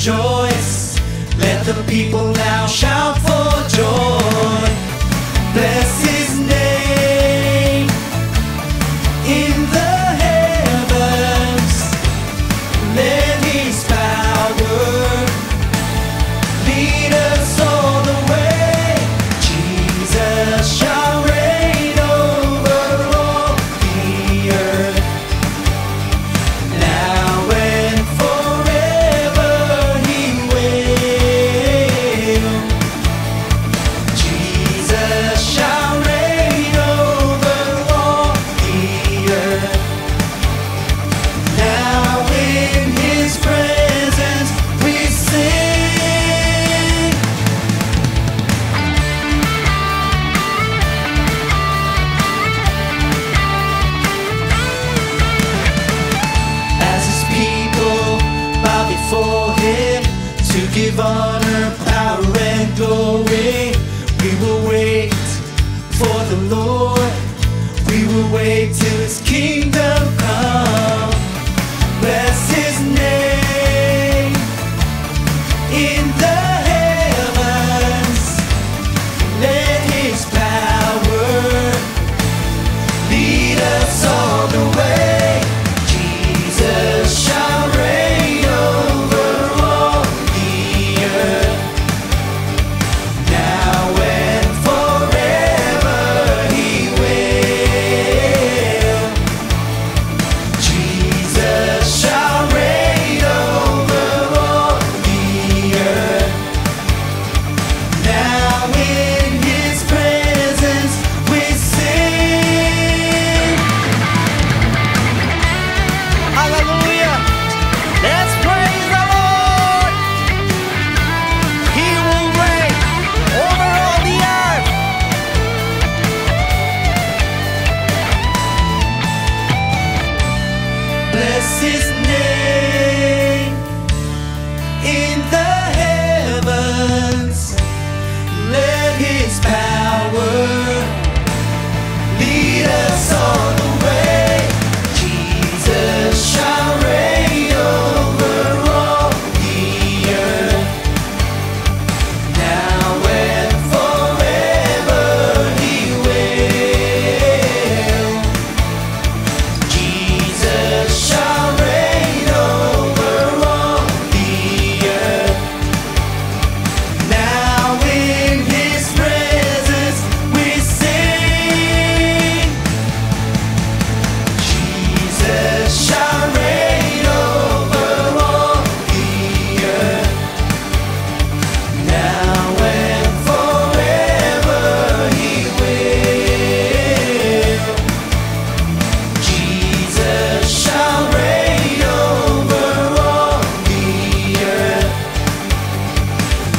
rejoice. Let the people now shout for joy. Bless His name in the heavens. Let His power lead us all the way. Jesus shall reign over all the earth, now and forever He will. Jesus shall reign over all the earth, now in His presence we sing. As His people bow before Him to give honor, power, and glory, we will wait for the Lord. We will wait till His kingdom come. Bless His name in the heavens. Let His power lead us all the way. Jesus shall reign over all the earth, now and forever He will. Jesus shall reign over all the earth, now in His presence we sing. Hallelujah! Let's praise the Lord! He will reign over all the earth! Bless His name in the heavens. Let His power lead us all the way. Jesus shall reign over all the earth, now and forever He will. Jesus shall reign over all the earth, now in His presence we sing. Jesus shall reign over all the earth, now and forever He will. Jesus shall reign over all the earth,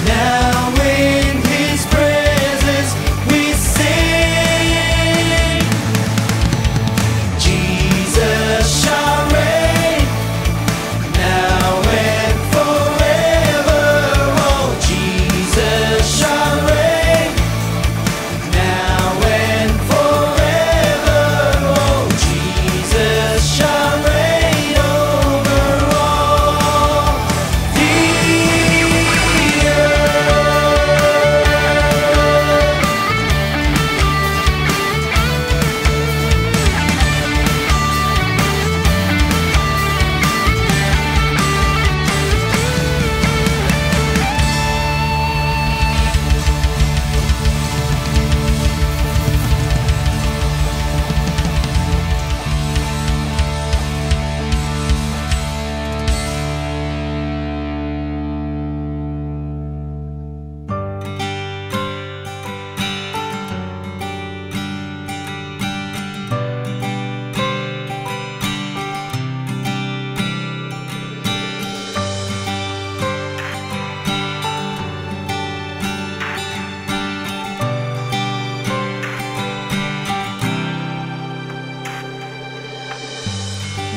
now in His presence we sing. Jesus shall reign, now and forever. Oh, Jesus shall reign, now and forever. Oh, Jesus shall reign over all the earth.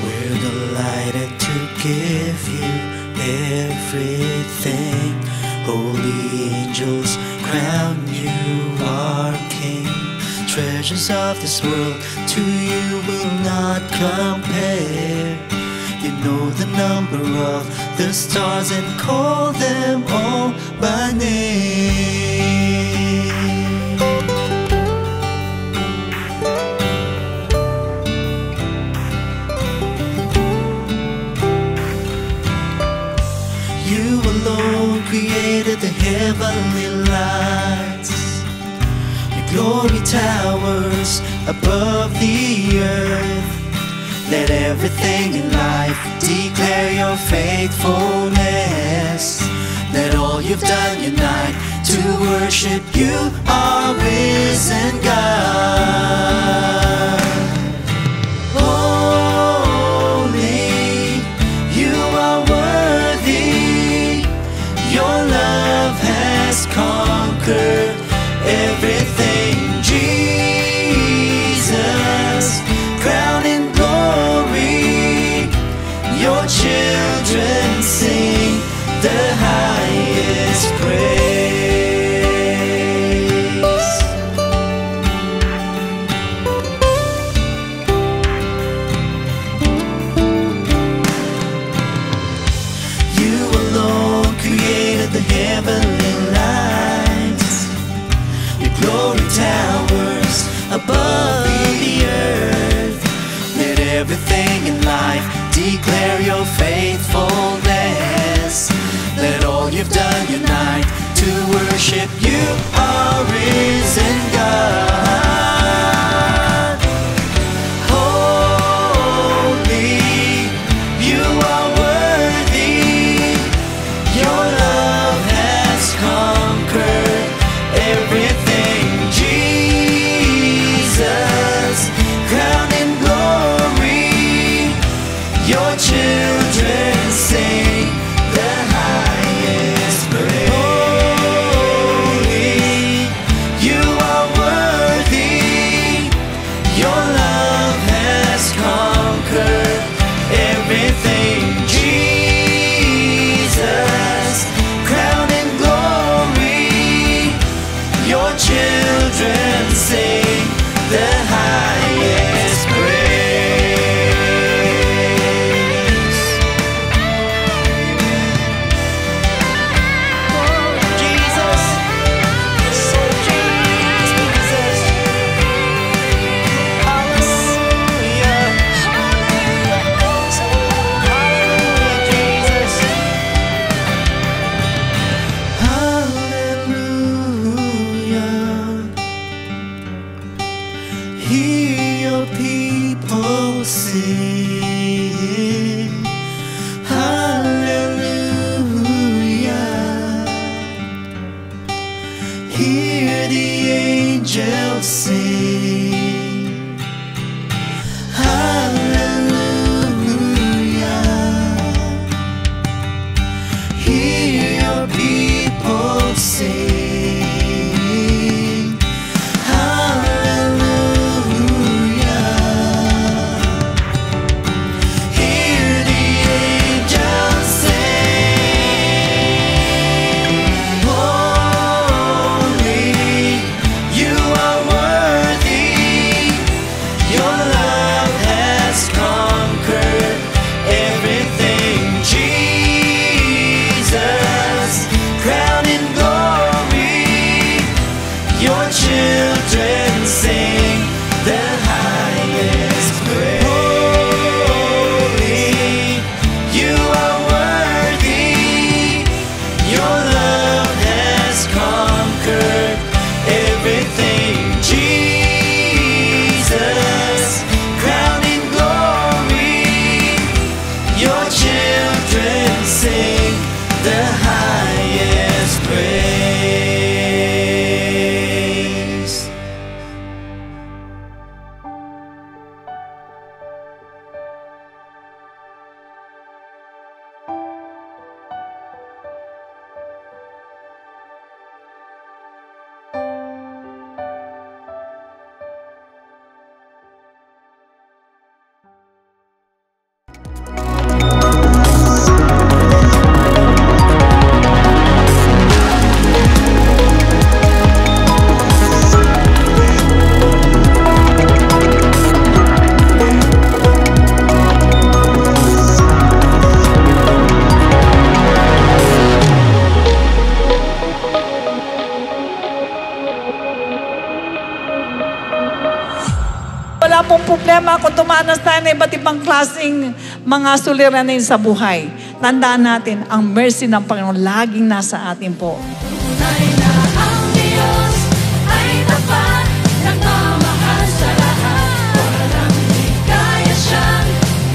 We're delighted to give you everything. Holy angels crown you our King. Treasures of this world to you will not compare. You know the number of the stars and call them all by name. You alone created the heavenly lights. Your glory towers above the earth. Let everything in life declare your faithfulness. Let all you've done unite to worship you, our risen God. Holy, you are worthy. Your love has conquered everything. Jesus, crowned in glory, your children sing the highest praise. You alone created the heavenly lights. Your glory towers above the earth. Let everything in life declare your faithfulness. Let all you've done unite to worship you, our risen God. Holy, you are worthy. Your love has conquered everything. Jesus, crowned in glory, your children sing the highest praise. Holy, you are worthy. Your love has conquered everything. Jesus, crowned in glory, your children sing the highest praise. Jesus, so Jesus, hallelujah, hallelujah, Jesus, hallelujah. Hear your people sing, hallelujah. Hear the angels sing, hallelujah. Hear your people sing, hallelujah. Hear the angels sing. Holy, you are worthy. Your love has conquered everything. Jesus, crowned in glory, your children sing the highest praise. Holy, you are worthy. Your love has conquered everything. Jesus, crowned in glory, your children sing the highest praise. wala pong problema kung tumanas tayo ng iba't ibang klaseng mga suliranin sa buhay. Tandaan natin, ang mercy ng Panginoon laging nasa atin po. Tunay na ang Diyos ay tapat, nagmamahal sa lahat. Walang di kaya siyang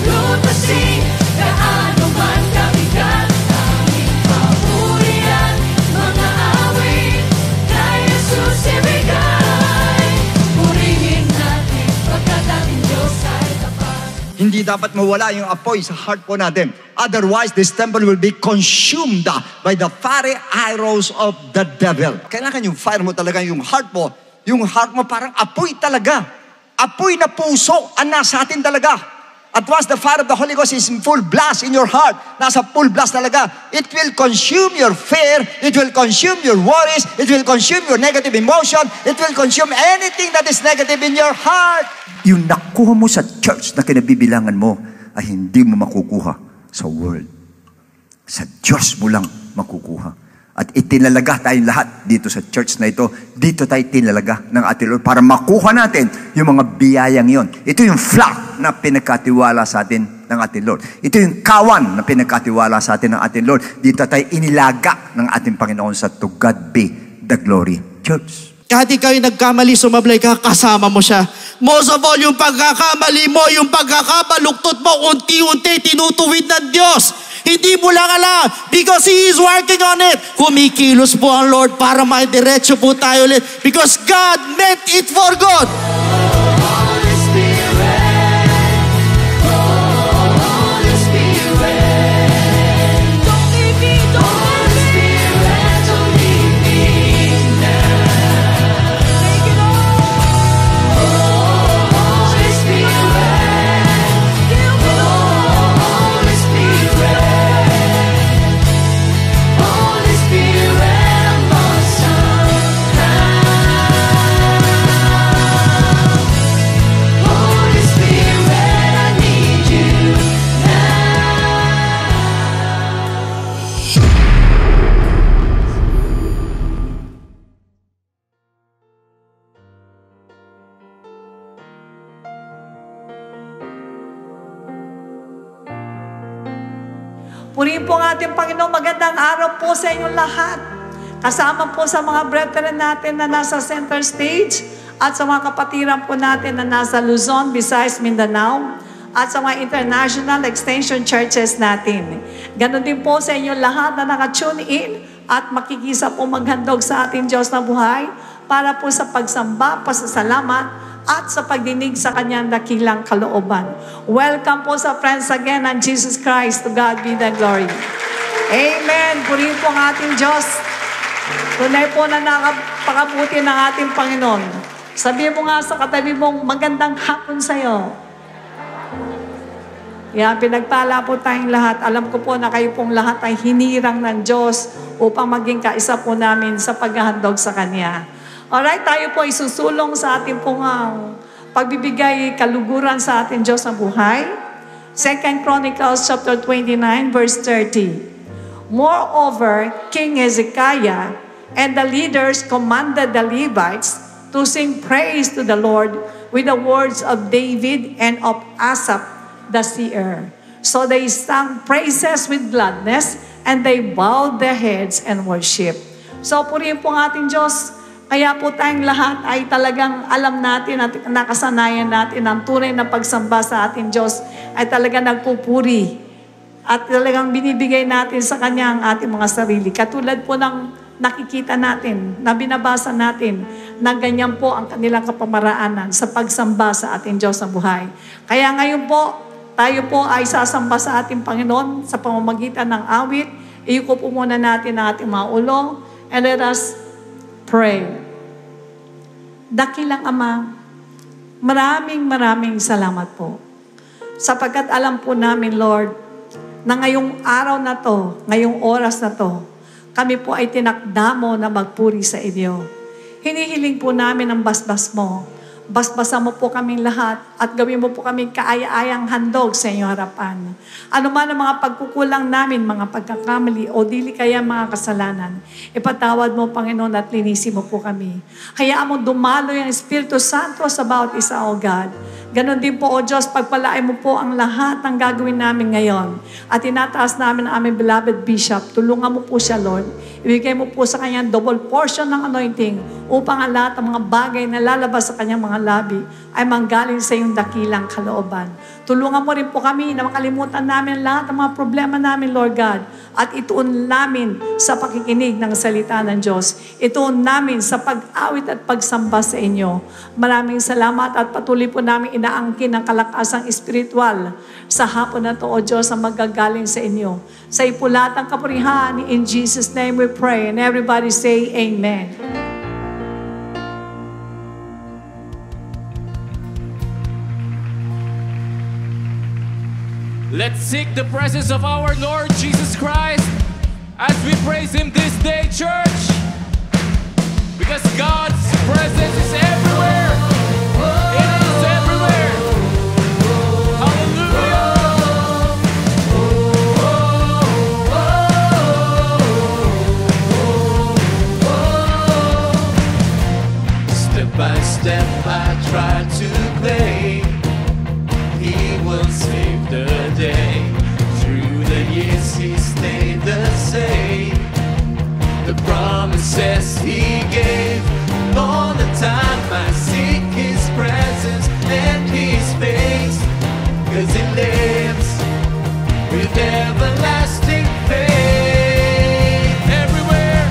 lutasin, gaano man kabigat. Aming papurihan, mga awit, kay Jesus ibigay. Purihin natin, pagkat ating Diyos ay tapat. Hindi dapat mawala yung apoy sa heart po natin. Otherwise, this temple will be consumed by the fiery arrows of the devil. Kailangan yung fire mo talaga, yung heart mo parang apoy talaga. Apoy na puso ang nasa atin talaga. At once the fire of the Holy Ghost is in full blast in your heart, nasa full blast talaga, it will consume your fear, it will consume your worries, it will consume your negative emotion, it will consume anything that is negative in your heart. Yung nakuha mo sa church na kinabibilangan mo ay hindi mo makukuha sa world. Sa Diyos mo lang makukuha. At itinalaga tayong lahat dito sa church na ito. Dito tayo tinalaga ng ating Lord para makuha natin yung mga biyayang yon. Ito yung flock na pinagkatiwala sa atin ng ating Lord. Ito yung kawan na pinagkatiwala sa atin ng ating Lord. Dito tayo inilaga ng ating Panginoon sa To God be the glory. Church. Kahit ikaw yung nagkamali, sumablay ka, kasama mo siya. Most of all, yung pagkakamali mo, yung pagkakabaluktot mo, unti-unti, tinutuwid ng Diyos. Hindi mo lang alam, because He is working on it. Kumikilos po ang Lord para maidiretso po tayo ulit. Because God meant it for good. Holy Spirit, Holy Spirit, don't leave me, Holy Spirit, don't leave me now. Take it all, Holy Spirit, Holy Spirit, Holy Spirit, must come now. Holy Spirit, I need you now. Purihin po ang ating Panginoon. Magandang araw po sa inyong lahat. Kasama po sa mga brethren natin na nasa center stage at sa mga kapatiran po natin na nasa Luzon, Visayas, Mindanao at sa mga international extension churches natin. Ganon din po sa inyong lahat na nakatune in at makikisa po maghandog sa ating Diyos na buhay para po sa pagsamba, pasasalamat at sa pagdinig sa kanyang dakilang kalooban. Welcome po sa Friends Again and Jesus Christ. To God be the glory. Amen. Purihin po ang ating Diyos. Tunay po na nakapakabuti ng ating Panginoon. Sabihin mo nga sa katabi mong, magandang hapon sa'yo. Yan, pinagpala po tayong lahat. Alam ko po na kayo pong lahat ay hinirang ng Diyos upang maging kaisa po namin sa paghahandog sa Kanya. Alright, tayo po ay susulong sa ating pong pagbibigay kaluguran sa ating Diyos na buhay. 2 Chronicles chapter 29, verse 30. Moreover, King Hezekiah and the leaders commanded the Levites to sing praise to the Lord with the words of David and of Asaph the seer. So they sang praises with gladness and they bowed their heads and worshiped. So purihin po ang ating Diyos. Kaya po tayong lahat ay talagang alam natin at nakasanayan natin ang tunay na pagsamba sa ating Diyos ay talagang nagpupuri at talagang binibigay natin sa Kanya ang ating mga sarili. Katulad po ng nakikita natin, na binabasa natin, na ganyan po ang kanilang kapamaraanan sa pagsamba sa ating Diyos na buhay. Kaya ngayon po, tayo po ay sasamba sa ating Panginoon sa pamamagitan ng awit. Iyuko po muna natin ang ating mga ulo and let us pray. Dakilang Ama, maraming salamat po. Sapagkat alam po namin, Lord, na ngayong araw na to, ngayong oras na to, kami po ay tinakda mo na magpuri sa inyo. Hinihiling po namin ang basbas mo Basbasan mo po kaming lahat at gawin mo po kaming kaaya-ayang handog sa inyong harapan. Ano man ang mga pagkukulang namin, mga pagkakamali o dili kaya mga kasalanan, ipatawad mo, Panginoon, at linisin mo po kami. Hayaan mo dumalo yung Espiritu Santo sa bawat isa, O God. Ganon din po, O Diyos, pagpalain mo po ang lahat ng gagawin namin ngayon. At tinataas namin ang aming beloved Bishop. Tulungan mo po siya, Lord. Ibigay mo po sa kanya double portion ng anointing upang ang lahat ng mga bagay na lalabas sa kanyang mga labi ay manggaling sa iyong dakilang kalooban. Tulungan mo rin po kami na makalimutan namin lahat ng mga problema namin, Lord God, at ituon namin sa pakikinig ng salita ng Diyos. Ituon namin sa pag-awit at pagsamba sa inyo. Maraming salamat at patuloy po namin inaangkin ang kalakasang espiritual sa hapon na to, O Diyos, ang magagaling sa inyo. Sa ipulat ang kapurihan, in Jesus' name we pray. And everybody say, Amen. Let's seek the presence of our Lord Jesus Christ as we praise Him this day, church. Because God's presence is everywhere. It is everywhere. Hallelujah. Step by step I try to play. He will save the day. Through the years He stayed the same. The promises He gave. All the time I seek His presence and His face. 'Cause He lives with everlasting faith. Everywhere.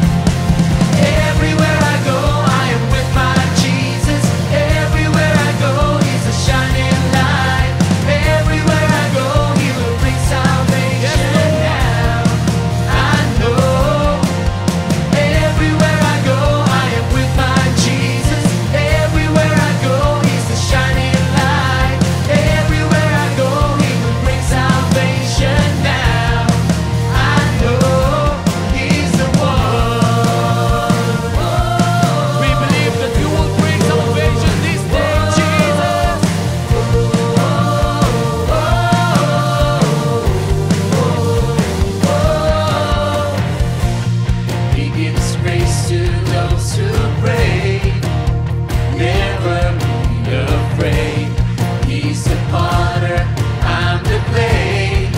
Everywhere I go, I am with my Jesus. Everywhere I go, He's a shining light. Everywhere I go, He will bring salvation now. I know. Everywhere I go, I am with my Jesus. Everywhere I go, He's a shining light. Everywhere I go, He will bring salvation now. I know He's the one. We believe that you will bring salvation this day, Jesus. He gives grace to those who pray. Never be afraid. He's the potter, I'm the clay.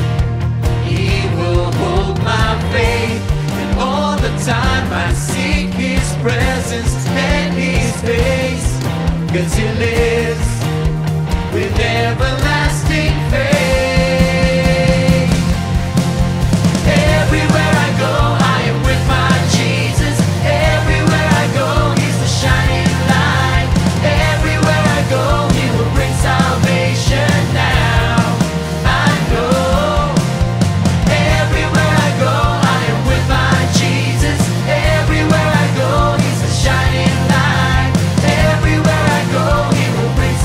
He will hold my faith. And all the time I seek His presence and His face. 'Cause He lives with everlasting faith. Everywhere I go, I am with my Jesus. Everywhere I go, He's the shining light. Everywhere I go, He will bring salvation now. I know. Everywhere I go, I am with my Jesus. Everywhere I go, He's the shining light. Everywhere I go, He will bring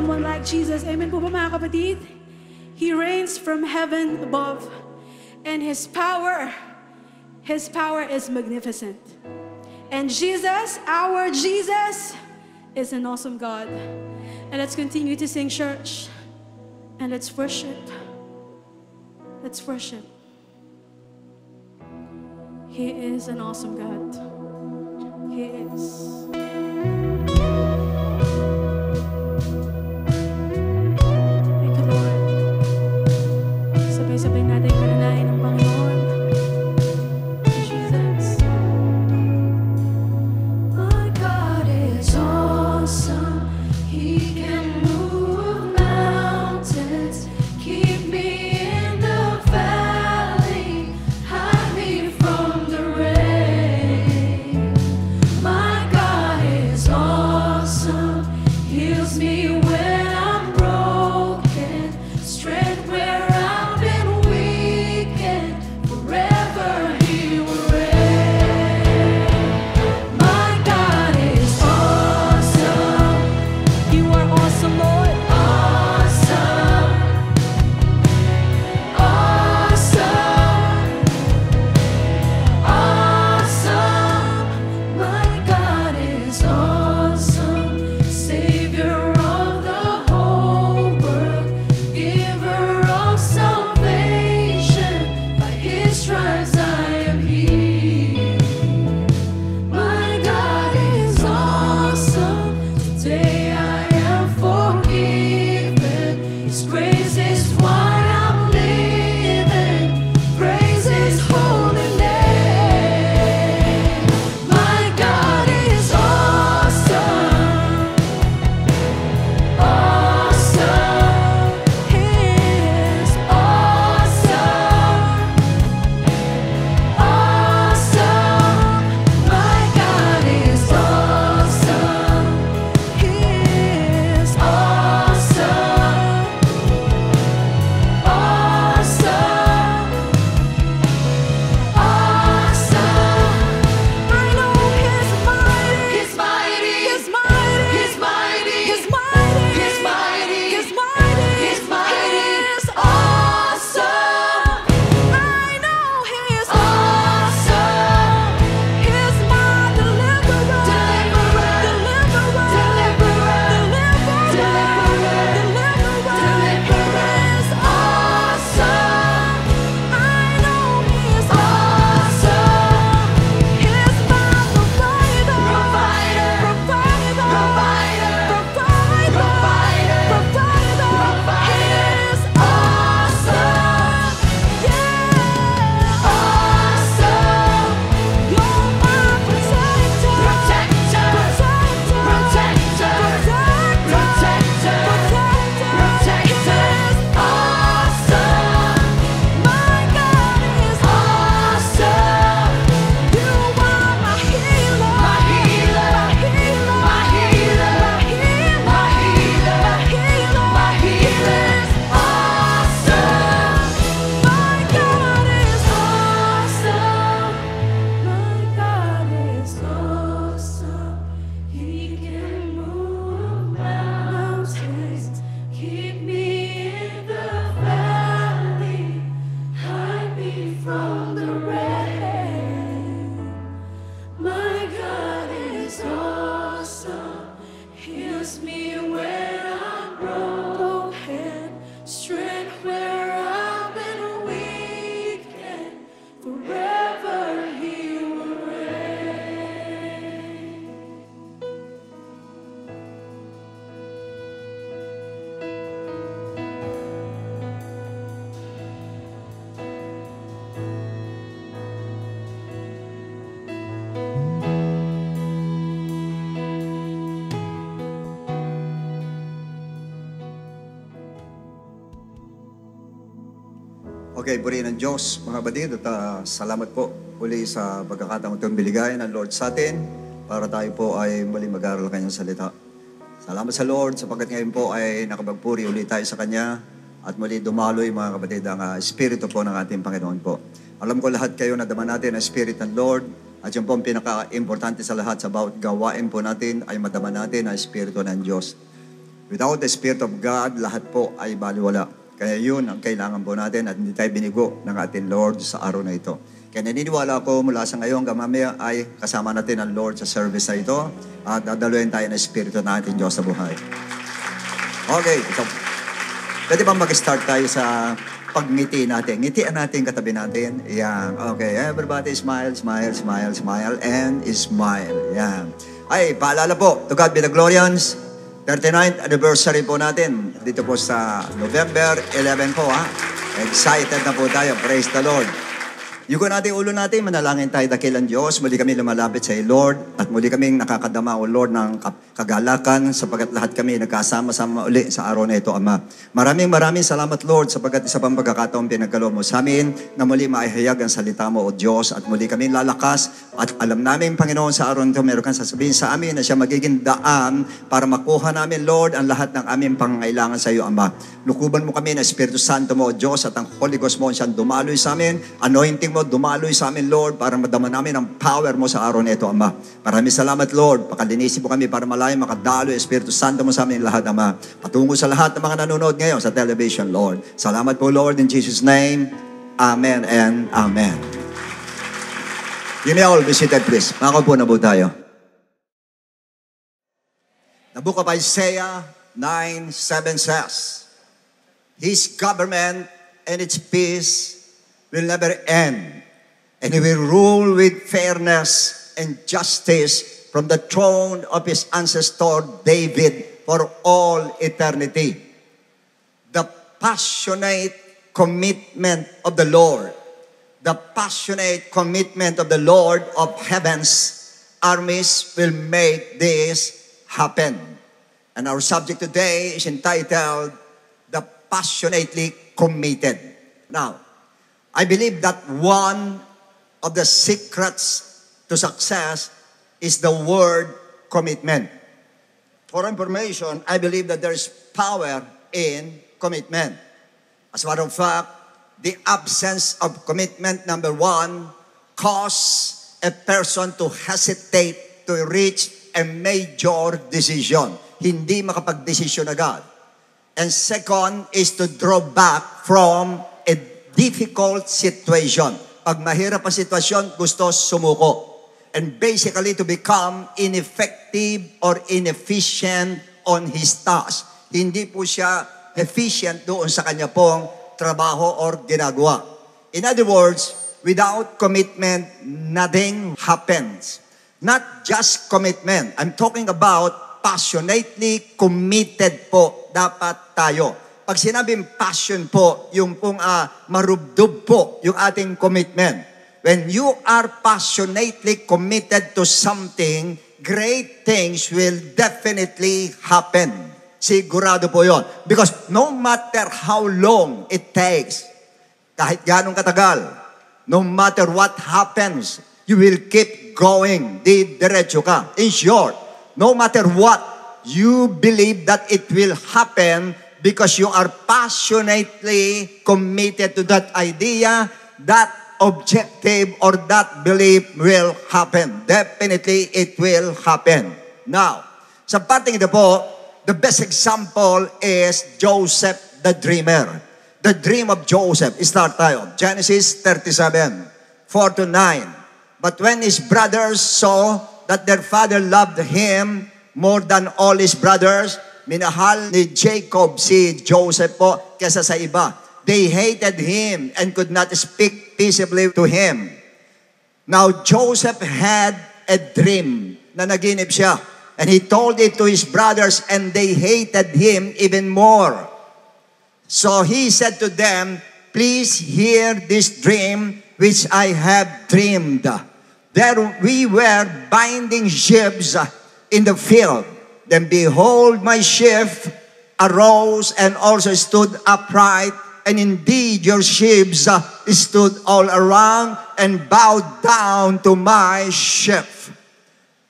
someone like Jesus. Amen po ba mga kapatid? He reigns from heaven above. And His power is magnificent. And Jesus, our Jesus, is an awesome God. And let's continue to sing, church. And let's worship. Let's worship. He is an awesome God. He is. Thank you, Lord. Sabay-sabay natin pananahin ang Panginoon. Jesus. My God is awesome. He can move mountains, keep me in the valley, hide me from the rain. My God is awesome. Heals me when I'm broken, strength where I've been weakened. Forever He will reign. My God is awesome. You are awesome, Lord. Awesome. Awesome. Awesome. My God is awesome. Savior of the whole world, giver of salvation. By His stripes I am healed. My God is awesome. Today I am forgiven. His grace is why I'm living. Praise His holy name. My God is awesome. Awesome. He is awesome. Awesome. My God is awesome. He is awesome. Awesome. Awesome. I know He's mighty. He's mighty. He's mighty. He's mighty. He's mighty. He's mighty. He's mighty. He's mighty. He's awesome. I know He is awesome. He's my deliverer. Deliverer. Deliverer. Deliverer. Deliverer. He is awesome. I know He is awesome. He's my provider. Provider. He is awesome. Yeah. Awesome. You're my protector. Protector. Awesome. My God is awesome. You are my healer. My healer. Is awesome. My God is awesome. My God is awesome. He can move mountains, keep me in the valley, hide me from the rain. My God is awesome. Heals me when I'm broken, strength where I've been weakened. Forever He will reign. Okay, purihin ng Diyos, mga kapatid, at salamat po uli sa pagkakataong itong biligay ng Lord sa atin para tayo po ay muli mag-aaral kanyang salita. Salamat sa Lord sapagkat ngayon po ay nakapagpuri ulit tayo sa Kanya at muli dumaloy mga kapatid ang Espiritu po ng ating Panginoon po. Alam ko lahat kayo na daman natin ang Spirit ng Lord at yun po ang pinaka-importante sa lahat sa bawat gawain po natin ay madama natin ang Espiritu ng Diyos. Without the Spirit of God, lahat po ay baliwala. Kaya yun ang kailangan po natin at hindi tayo binigo ng ating Lord sa araw na ito. Kaya naniniwala ako mula sa ngayon hanggang mamaya ay kasama natin ang Lord sa service na ito at dadaluin tayo ng Espiritu natin Diyos sa buhay. Okay, so, pwede ba mag-start tayo sa pagngiti natin? Ngitian natin katabi natin. Yan. Okay, everybody smile, smile, smile, smile, and smile. Yan. Ay, paalala po, to God be the glorians. 39th anniversary po natin dito po sa November 11 po ha. Excited na po tayo. Praise the Lord. Yuko natin ulo natin, manalangin tayo dakilang Diyos. Muli kami lumalapit sa iyo, Lord. At muli kaming nakakadama, O Lord, ng kagalakan sapagat lahat kami nagkasama-sama uli sa araw na ito, Ama. Maraming salamat, Lord, sapagat isa pang pagkakataon pinagkaloob mo sa amin na muli maihayag ang salita mo, O Diyos. At muli kami lalakas at alam namin, Panginoon, sa araw nito meron kang sasabihin sa amin na siya magiging daan para makuha namin, Lord, ang lahat ng aming pangangailangan sa iyo, Ama. Lukuban mo kami na Espiritu Santo mo, O Diyos, at ang Holy Ghost mo siyang dumaloy sa amin. Anointing mo, dumaloy sa amin, Lord, para madama namin ang power mo sa araw na ito, Ama. Maraming salamat, Lord. Pakalinisin mo kami para malayo makadalo Espiritu Santo mo sa amin lahat, Ama. Patungo sa lahat ng mga nanonood ngayon sa television, Lord. Salamat po, Lord, in Jesus' name. Amen and Amen. You may all be seated, please. Makaupo na po tayo. The book of Isaiah 9:7 says, His government and its peace will never end, and He will rule with fairness and justice from the throne of His ancestor David for all eternity. The passionate commitment of the Lord, the passionate commitment of the Lord of heaven's armies will make this happen. And our subject today is entitled, The Passionately Committed. Now, I believe that one of the secrets to success is the word commitment. For information, I believe that there is power in commitment. As a matter of fact, the absence of commitment, number one, causes a person to hesitate to reach a major decision. Hindi makapag-desisyon agad. And second is to draw back from a difficult situation. Pag mahirap ang sitwasyon, gusto sumuko. And basically to become ineffective or inefficient on his task. Hindi po siya efficient doon sa kanya pong trabaho or ginagawa. In other words, without commitment, nothing happens. Not just commitment. I'm talking about passionately committed po dapat tayo. Pag sinabing passion po, yung pong marubdob po yung ating commitment. When you are passionately committed to something, great things will definitely happen. Sigurado po yon. Because no matter how long it takes, kahit ganong katagal, no matter what happens, you will keep going. Diretso ka. In short, no matter what, you believe that it will happen because you are passionately committed to that idea, that objective, or that belief will happen. Definitely, it will happen. Now, sa parting ito po, the best example is Joseph the dreamer. The dream of Joseph. Start tayo. Genesis 37, 4-9. But when his brothers saw that their father loved him more than all his brothers, minahal ni Jacob si Joseph po kesa sa iba. They hated him and could not speak peaceably to him. Now Joseph had a dream na naginip siya. And he told it to his brothers and they hated him even more. So he said to them, please hear this dream which I have dreamed. There we were binding sheaves in the field. Then behold, my sheaf arose and also stood upright. And indeed, your sheaves stood all around and bowed down to my sheaf.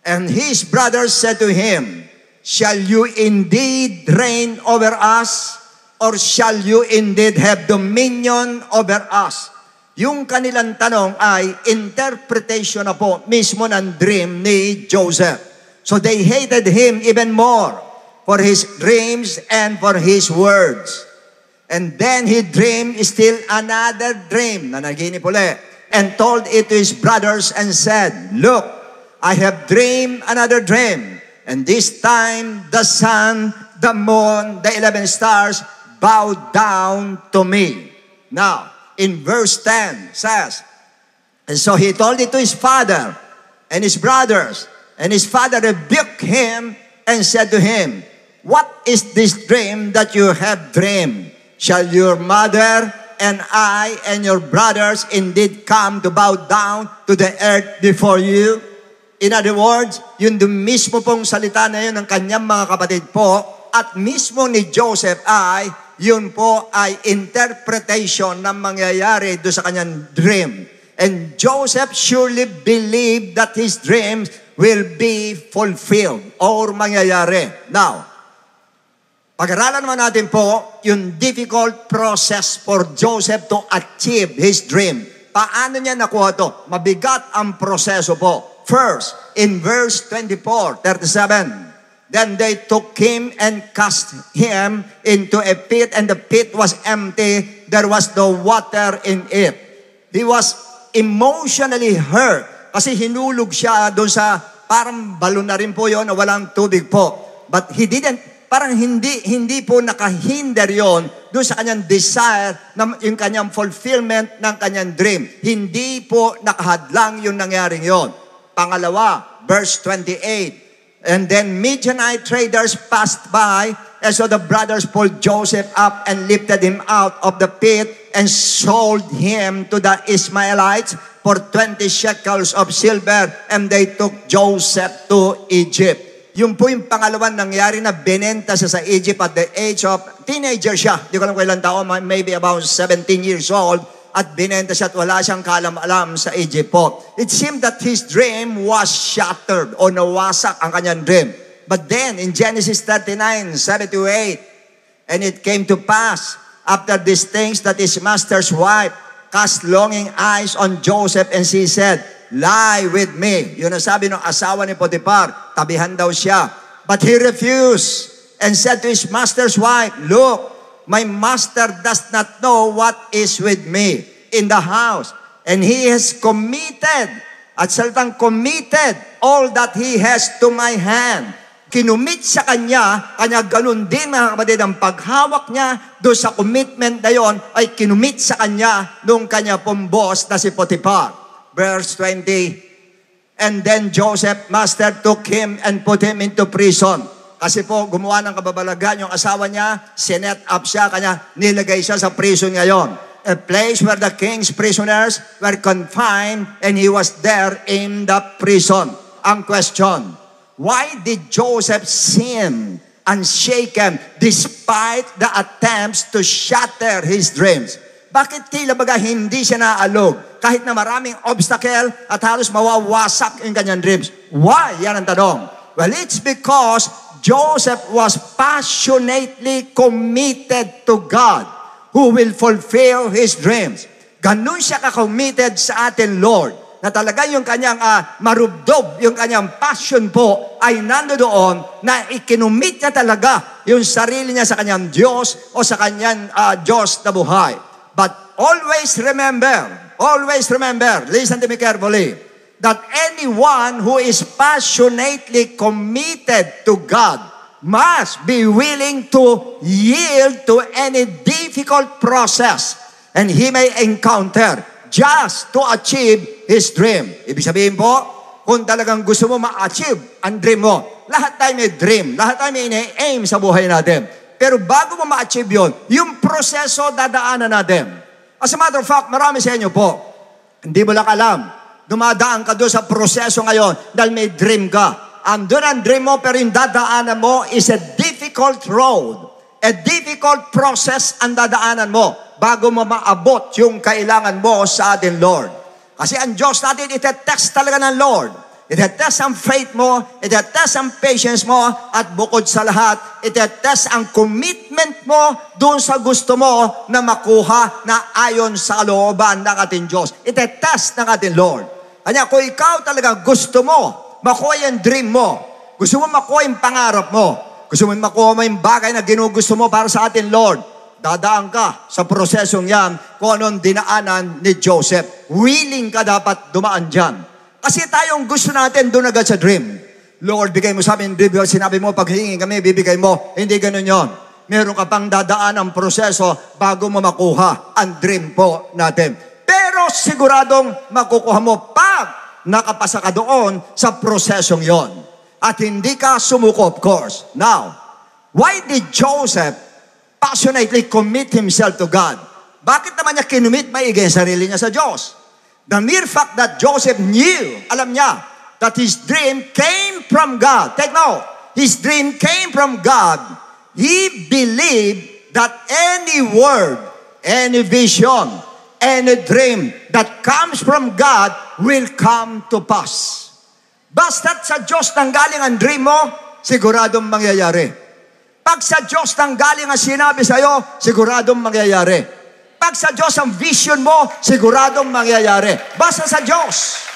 And his brothers said to him, shall you indeed reign over us? Or shall you indeed have dominion over us? Yung kanilang tanong ay interpretation na po mismo ng dream ni Joseph. So they hated him even more. for his dreams and for his words. And then he dreamed still another dream, na naginip uli, and told it to his brothers and said, "Look, I have dreamed another dream, and this time the sun, the moon, the 11 stars bowed down to me." Now, in verse 10 says, and so he told it to his father and his brothers, and his father rebuked him and said to him, "What is this dream that you have dreamed? Shall your mother and I and your brothers indeed come to bow down to the earth before you?" In other words, yun mismo pong salita na yun ng kanyang mga kapatid po, at mismo ni Joseph ay, yun po ay interpretation ng mangyayari doon sa kanyang dream. And Joseph surely believed that his dreams will be fulfilled or mangyayari. Now, pag-aralan naman natin po yung difficult process for Joseph to achieve his dream. Paano niya nakuha to? Mabigat ang proseso po. First, in verse 24, 37, then they took him and cast him into a pit, and the pit was empty. There was no water in it. He was emotionally hurt kasi hinulog siya doon sa parang balon na rin po yon na walang tubig po. But he didn't, parang hindi po nakahinder yon doon sa kanyang desire, na yung kanyang fulfillment ng kanyang dream. Hindi po nakahadlang yung nangyaring yon. Pangalawa, verse 28, and then Midianite traders passed by, and so the brothers pulled Joseph up and lifted him out of the pit and sold him to the Ishmaelites for 20 shekels of silver, and they took Joseph to Egypt. Yung po yung pangalawang nangyari na binenta siya sa Egypt at the age of, teenager siya, di ko alam kung ilang taon, maybe about 17 years old, at binenta siya at wala siyang kaalam-alam sa Egypt po. It seemed that his dream was shattered o nawasak ang kanyang dream. But then, in Genesis 39, 7-8, and it came to pass, after these things, that his master's wife cast longing eyes on Joseph, and she said, "Lie with me." Yun ang sabi ng asawa ni Potiphar, tabihan daw siya. But he refused and said to his master's wife, "Look, my master does not know what is with me in the house, and he has committed," at salitang committed, "all that he has to my hand." Kinumit sa kanya ganun din mga kapatid, ang paghawak niya doon sa commitment na yon ay kinumit sa kanya nung kanya pong boss na si Potiphar. Verse 20, and then Joseph master took him and put him into prison. Kasi po, gumawa ng kababalagan yung asawa niya, sinet up siya, kanya nilagay siya sa prison ngayon. A place where the king's prisoners were confined, and he was there in the prison. Ang question, why did Joseph sin unshaken despite the attempts to shatter his dreams? Bakit tila baga hindi siya naalog? Kahit na maraming obstacle at halos mawawasak yung kanyang dreams. Why? Yan ang tanong. Well, it's because Joseph was passionately committed to God who will fulfill his dreams. Ganun siya ka-committed sa atin, Lord, na talaga yung kanyang marubdob, yung kanyang passion po ay nandoon na ikinumit niya talaga yung sarili niya sa kanyang Diyos o sa kanyang Diyos na buhay. But always remember, listen to me carefully, that anyone who is passionately committed to God must be willing to yield to any difficult process and he may encounter just to achieve his dream. Ibig sabihin po, kung talagang gusto mo ma-achieve ang dream mo, lahat tayo may dream, lahat tayo may ina-aim sa buhay natin. Pero bago mo ma-achieve yun, yung proseso dadaanan natin. As a matter of fact, marami sa inyo po, hindi mo lang alam, dumadaan ka doon sa proseso ngayon dahil may dream ka. Andun ang dream mo, pero yung dadaanan mo is a difficult road. A difficult process ang dadaanan mo bago mo maabot yung kailangan mo sa atin, Lord. Kasi ang Diyos natin, itetest talaga ng Lord. Itetest ang faith mo, itetest ang patience mo, at bukod sa lahat, itetest ang commitment mo doon sa gusto mo na makuha na ayon sa kalooban ng ating Diyos. Itetest ng ating Lord. Kanya, kung ikaw talaga gusto mo makuha yung dream mo, gusto mo makuha yung pangarap mo, Gusto mo makuha mo yung bagay na ginugusto mo para sa atin, Lord. Dadaan ka sa prosesong yan kung anong dinaanan ni Joseph. Willing ka dapat dumaan dyan. Kasi tayong gusto natin doon agad sa dream. Lord, bigay mo sa amin dream. Sinabi mo, pag hihingi kami, bibigay mo. Hindi ganun yon. Meron ka pang dadaan ang proseso bago mo makuha ang dream po natin. Pero siguradong makukuha mo pag nakapasa ka doon sa prosesong yon. At hindi ka sumuko, of course. Now, why did Joseph passionately commit himself to God? Bakit naman niya kinumit maigi ang sarili niya sa Diyos? The mere fact that Joseph knew, alam niya, that his dream came from God. Take note, his dream came from God. He believed that any word, any vision, any dream that comes from God will come to pass. Basta't sa Diyos nanggaling ang dream mo, siguradong mangyayari. Pag sa Diyos nanggaling ang sinabi sa'yo, siguradong mangyayari. Pag sa Diyos ang vision mo, siguradong mangyayari. Basta sa Diyos.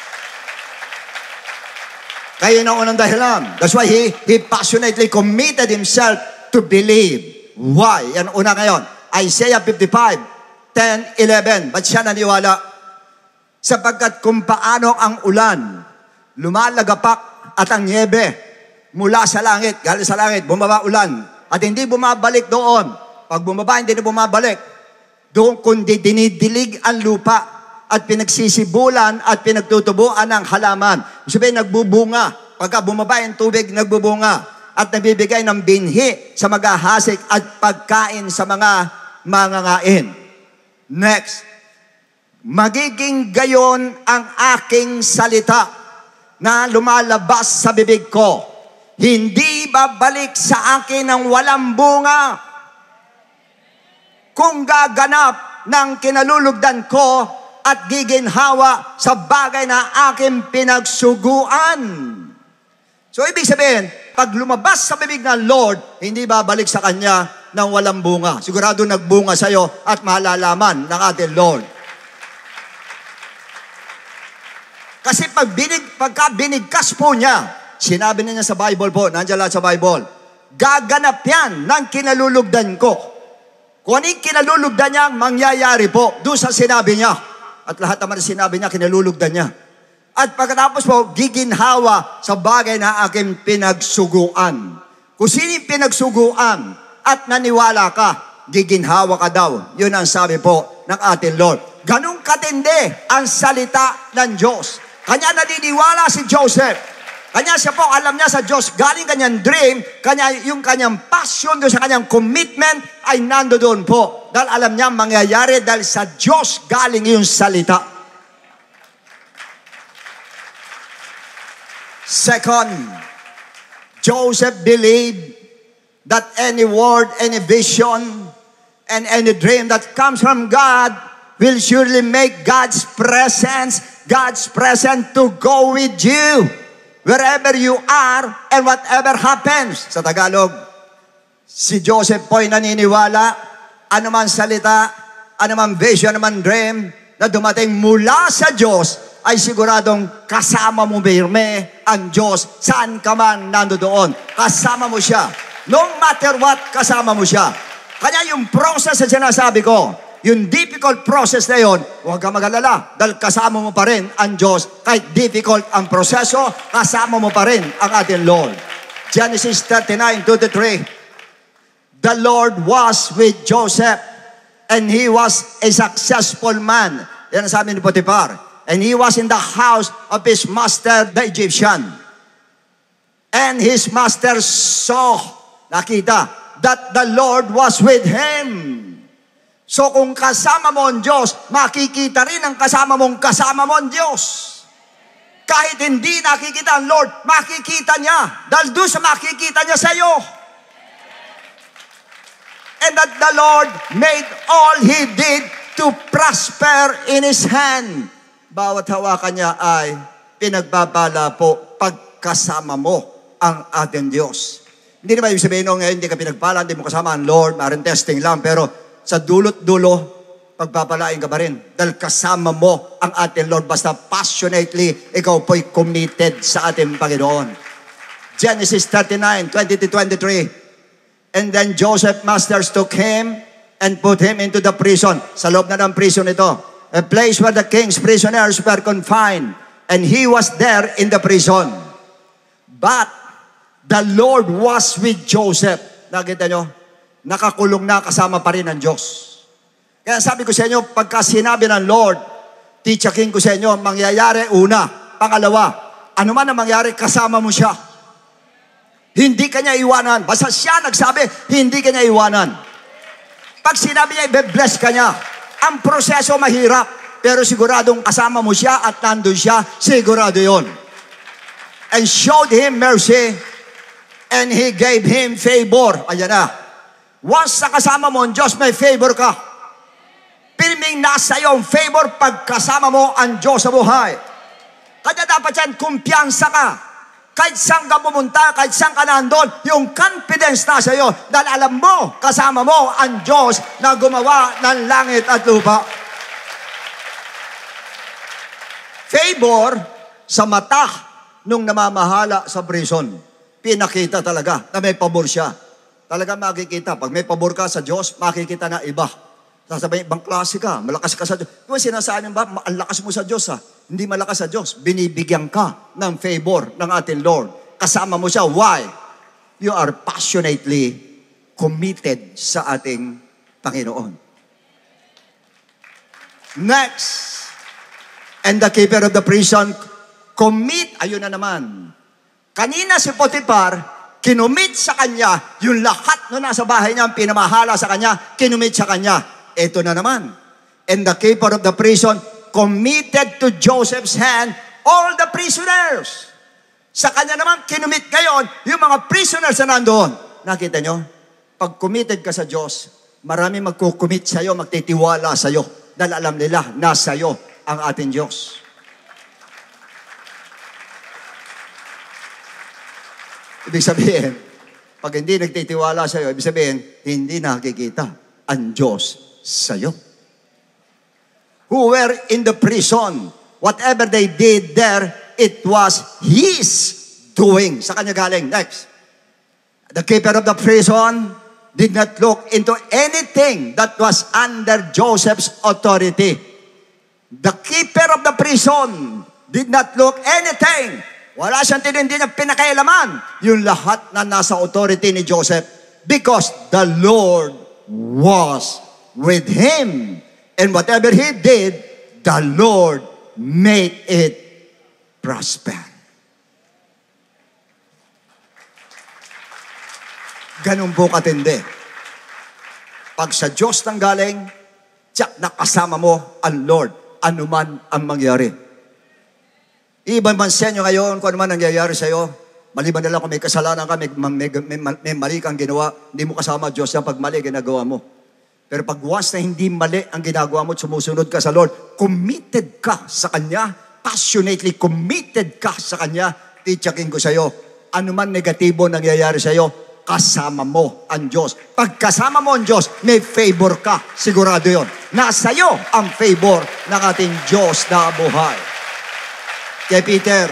Kaya na unang dahilan. That's why he passionately committed himself to believe. Why? Yan una ngayon. Isaiah 55, 10, 11. Ba't siya naniwala? Sapagkat kung paano ang ulan, lumalagapak at ang niebe mula sa langit, galing sa langit, bumaba ulan, at hindi bumabalik doon. Pag bumaba, hindi na bumabalik. Doon kundi dinidilig ang lupa at pinagsisibulan at pinagtutubuan ng halaman. Sabihin, nagbubunga. Pagka bumaba yung tubig, nagbubunga. At nabibigay ng binhi sa maghahasik at pagkain sa mga mangangain. Next, magiging gayon ang aking salita na lumalabas sa bibig ko. Hindi babalik sa akin ng walang bunga. Kung gaganap ng kinalulugdan ko at giginhawa sa bagay na aking pinagsuguan. So, ibig sabihin, pag lumabas sa bibig ng Lord, hindi babalik sa Kanya ng walang bunga. Sigurado nagbunga sa'yo at malalaman ng ating Lord. Kasi pagka binigkas po niya, sinabi niya sa Bible po, nandiyan lahat sa Bible, gaganap yan ng kinalulugdan ko. Kung ano yung kinalulugdan niya, mangyayari po doon sa sinabi niya. At lahat naman sinabi niya, kinalulugdan niya. At pagkatapos po, giginhawa sa bagay na aking pinagsuguan. Kung sino yung pinagsuguan at naniwala ka, giginhawa ka daw. Yun ang sabi po ng ating Lord. Ganong katindi ang salita ng Diyos. Kanya naniniwala si Joseph. Kanya siya po, alam niya sa Diyos, galing kanyang dream, yung kanyang passion, doon sa kanyang commitment, ay nandoon po. Dahil alam niya, mangyayari dahil sa Diyos galing yung salita. Second, Joseph believed that any word, any vision, and any dream that comes from God will surely make God's presence to go with you wherever you are and whatever happens. Sa Tagalog, si Joseph po'y naniniwala, anuman salita, anuman vision, anuman dream na dumating mula sa Diyos, ay siguradong kasama mo birme ang Diyos. Saan ka man nandoon, kasama mo siya. No matter what, kasama mo siya. Kanya yung process na sinasabi ko, yung difficult process na yun, huwag ka mag-alala dahil kasama mo pa rin ang Diyos. Kahit difficult ang proseso, kasama mo pa rin ang ating Lord. Genesis 39:2-3. The Lord was with Joseph and he was a successful man. Yan ang sabi ni Potiphar. And he was in the house of his master, the Egyptian. And his master saw, nakita, that the Lord was with him. So kung kasama mo ang Diyos, makikita rin ang kasama mo ang Diyos. Kahit hindi nakikita ang Lord, makikita niya. Dahil doon sa makikita niya sa iyo. And that the Lord made all He did to prosper in His hand. Bawat hawakan niya ay pinagbabala po pagkasama mo ang ating Diyos. Hindi naman yung sabihin ngayon, hindi ka pinagpala, hindi mo kasama ang Lord, maaaring testing lang, pero sa dulot-dulo, pagpapalain ka pa rin. Dahil kasama mo ang ating Lord, basta passionately, ikaw po'y committed sa ating Panginoon. Genesis 39:20-23. And then Joseph's masters took him and put him into the prison. Sa loob na ng prison ito. A place where the king's prisoners were confined. And he was there in the prison. But the Lord was with Joseph. Nakita nyo? Nakakulong na, kasama pa rin ng Diyos. Kaya sabi ko sa inyo, pagka sinabi ng Lord, titsakin ko sa inyo, mangyayari una. Pangalawa, ano man ang mangyari, kasama mo siya. Hindi kanya iwanan. Basta siya nagsabi, hindi kanya iwanan. Pag sinabi niya, i-bless ka niya. Ang proseso mahirap, pero siguradong kasama mo siya at nandun siya, sigurado yon. And showed him mercy, and he gave him favor. Ayan na. Once sa kasama mo ang Diyos, may favor ka. Pilming nasa iyo ang favor pag kasama mo ang Diyos sa buhay. Kaya dapat yan, kumpiyansa ka. Kahit saan ka pumunta, kahit saan ka nandun, yung confidence na sa iyo, dahil alam mo, kasama mo ang Diyos na gumawa ng langit at lupa. Favor sa mata nung namamahala sa prison. Pinakita talaga na may pabor siya. Talaga makikita. Pag may pabor ka sa Diyos, makikita na iba. Sasabihin, ibang klase ka, malakas ka sa Diyos. Diba sinasabi ba, ang lakas mo sa Diyos ha? Hindi malakas sa Diyos. Binibigyan ka ng favor ng ating Lord. Kasama mo siya. Why? You are passionately committed sa ating Panginoon. Next. And the keeper of the prison ayun na naman. Kanina si Potiphar, kinumit sa kanya, yung lahat na nasa bahay niya, pinamahala sa kanya, kinumit sa kanya. Ito na naman. And the keeper of the prison committed to Joseph's hand all the prisoners. Sa kanya naman, kinumit ngayon yung mga prisoners na nandoon. Nakita nyo? Pag committed ka sa Diyos, marami magkukumit sa iyo, magtitiwala sa iyo. Dahil alam nila, nasa iyo ang ating Diyos. Ibig sabihin, pag hindi nagtitiwala sa iyo, ibig sabihin, hindi nakikita ang Diyos sa iyo. Who were in the prison, whatever they did there, it was His doing. Sa kanya galing. Next. The keeper of the prison did not look into anything that was under Joseph's authority. The keeper of the prison did not look anything. Wala siyang hindi niya pinakailaman yung lahat na nasa authority ni Joseph because the Lord was with him. And whatever he did, the Lord made it prosper. Ganun po katindi. Pag sa Diyos nang galing, tiyak nakasama mo ang Lord, anuman ang mangyari. Iban man sa inyo ngayon kung anuman nangyayari sa iyo, maliban na lang kung may kasalanan ka, may mali kang ginawa, hindi mo kasama Diyos yan pag mali ginagawa mo. Pero pag once na hindi mali ang ginagawa mo at sumusunod ka sa Lord, committed ka sa Kanya, passionately committed ka sa Kanya, titsakin ko sa iyo, anuman negatibo nangyayari sa iyo, kasama mo ang Diyos. Pag kasama mo ang Diyos, may favor ka. Sigurado yon. Nasa iyo ang favor ng ating Diyos na buhay. Kay Peter,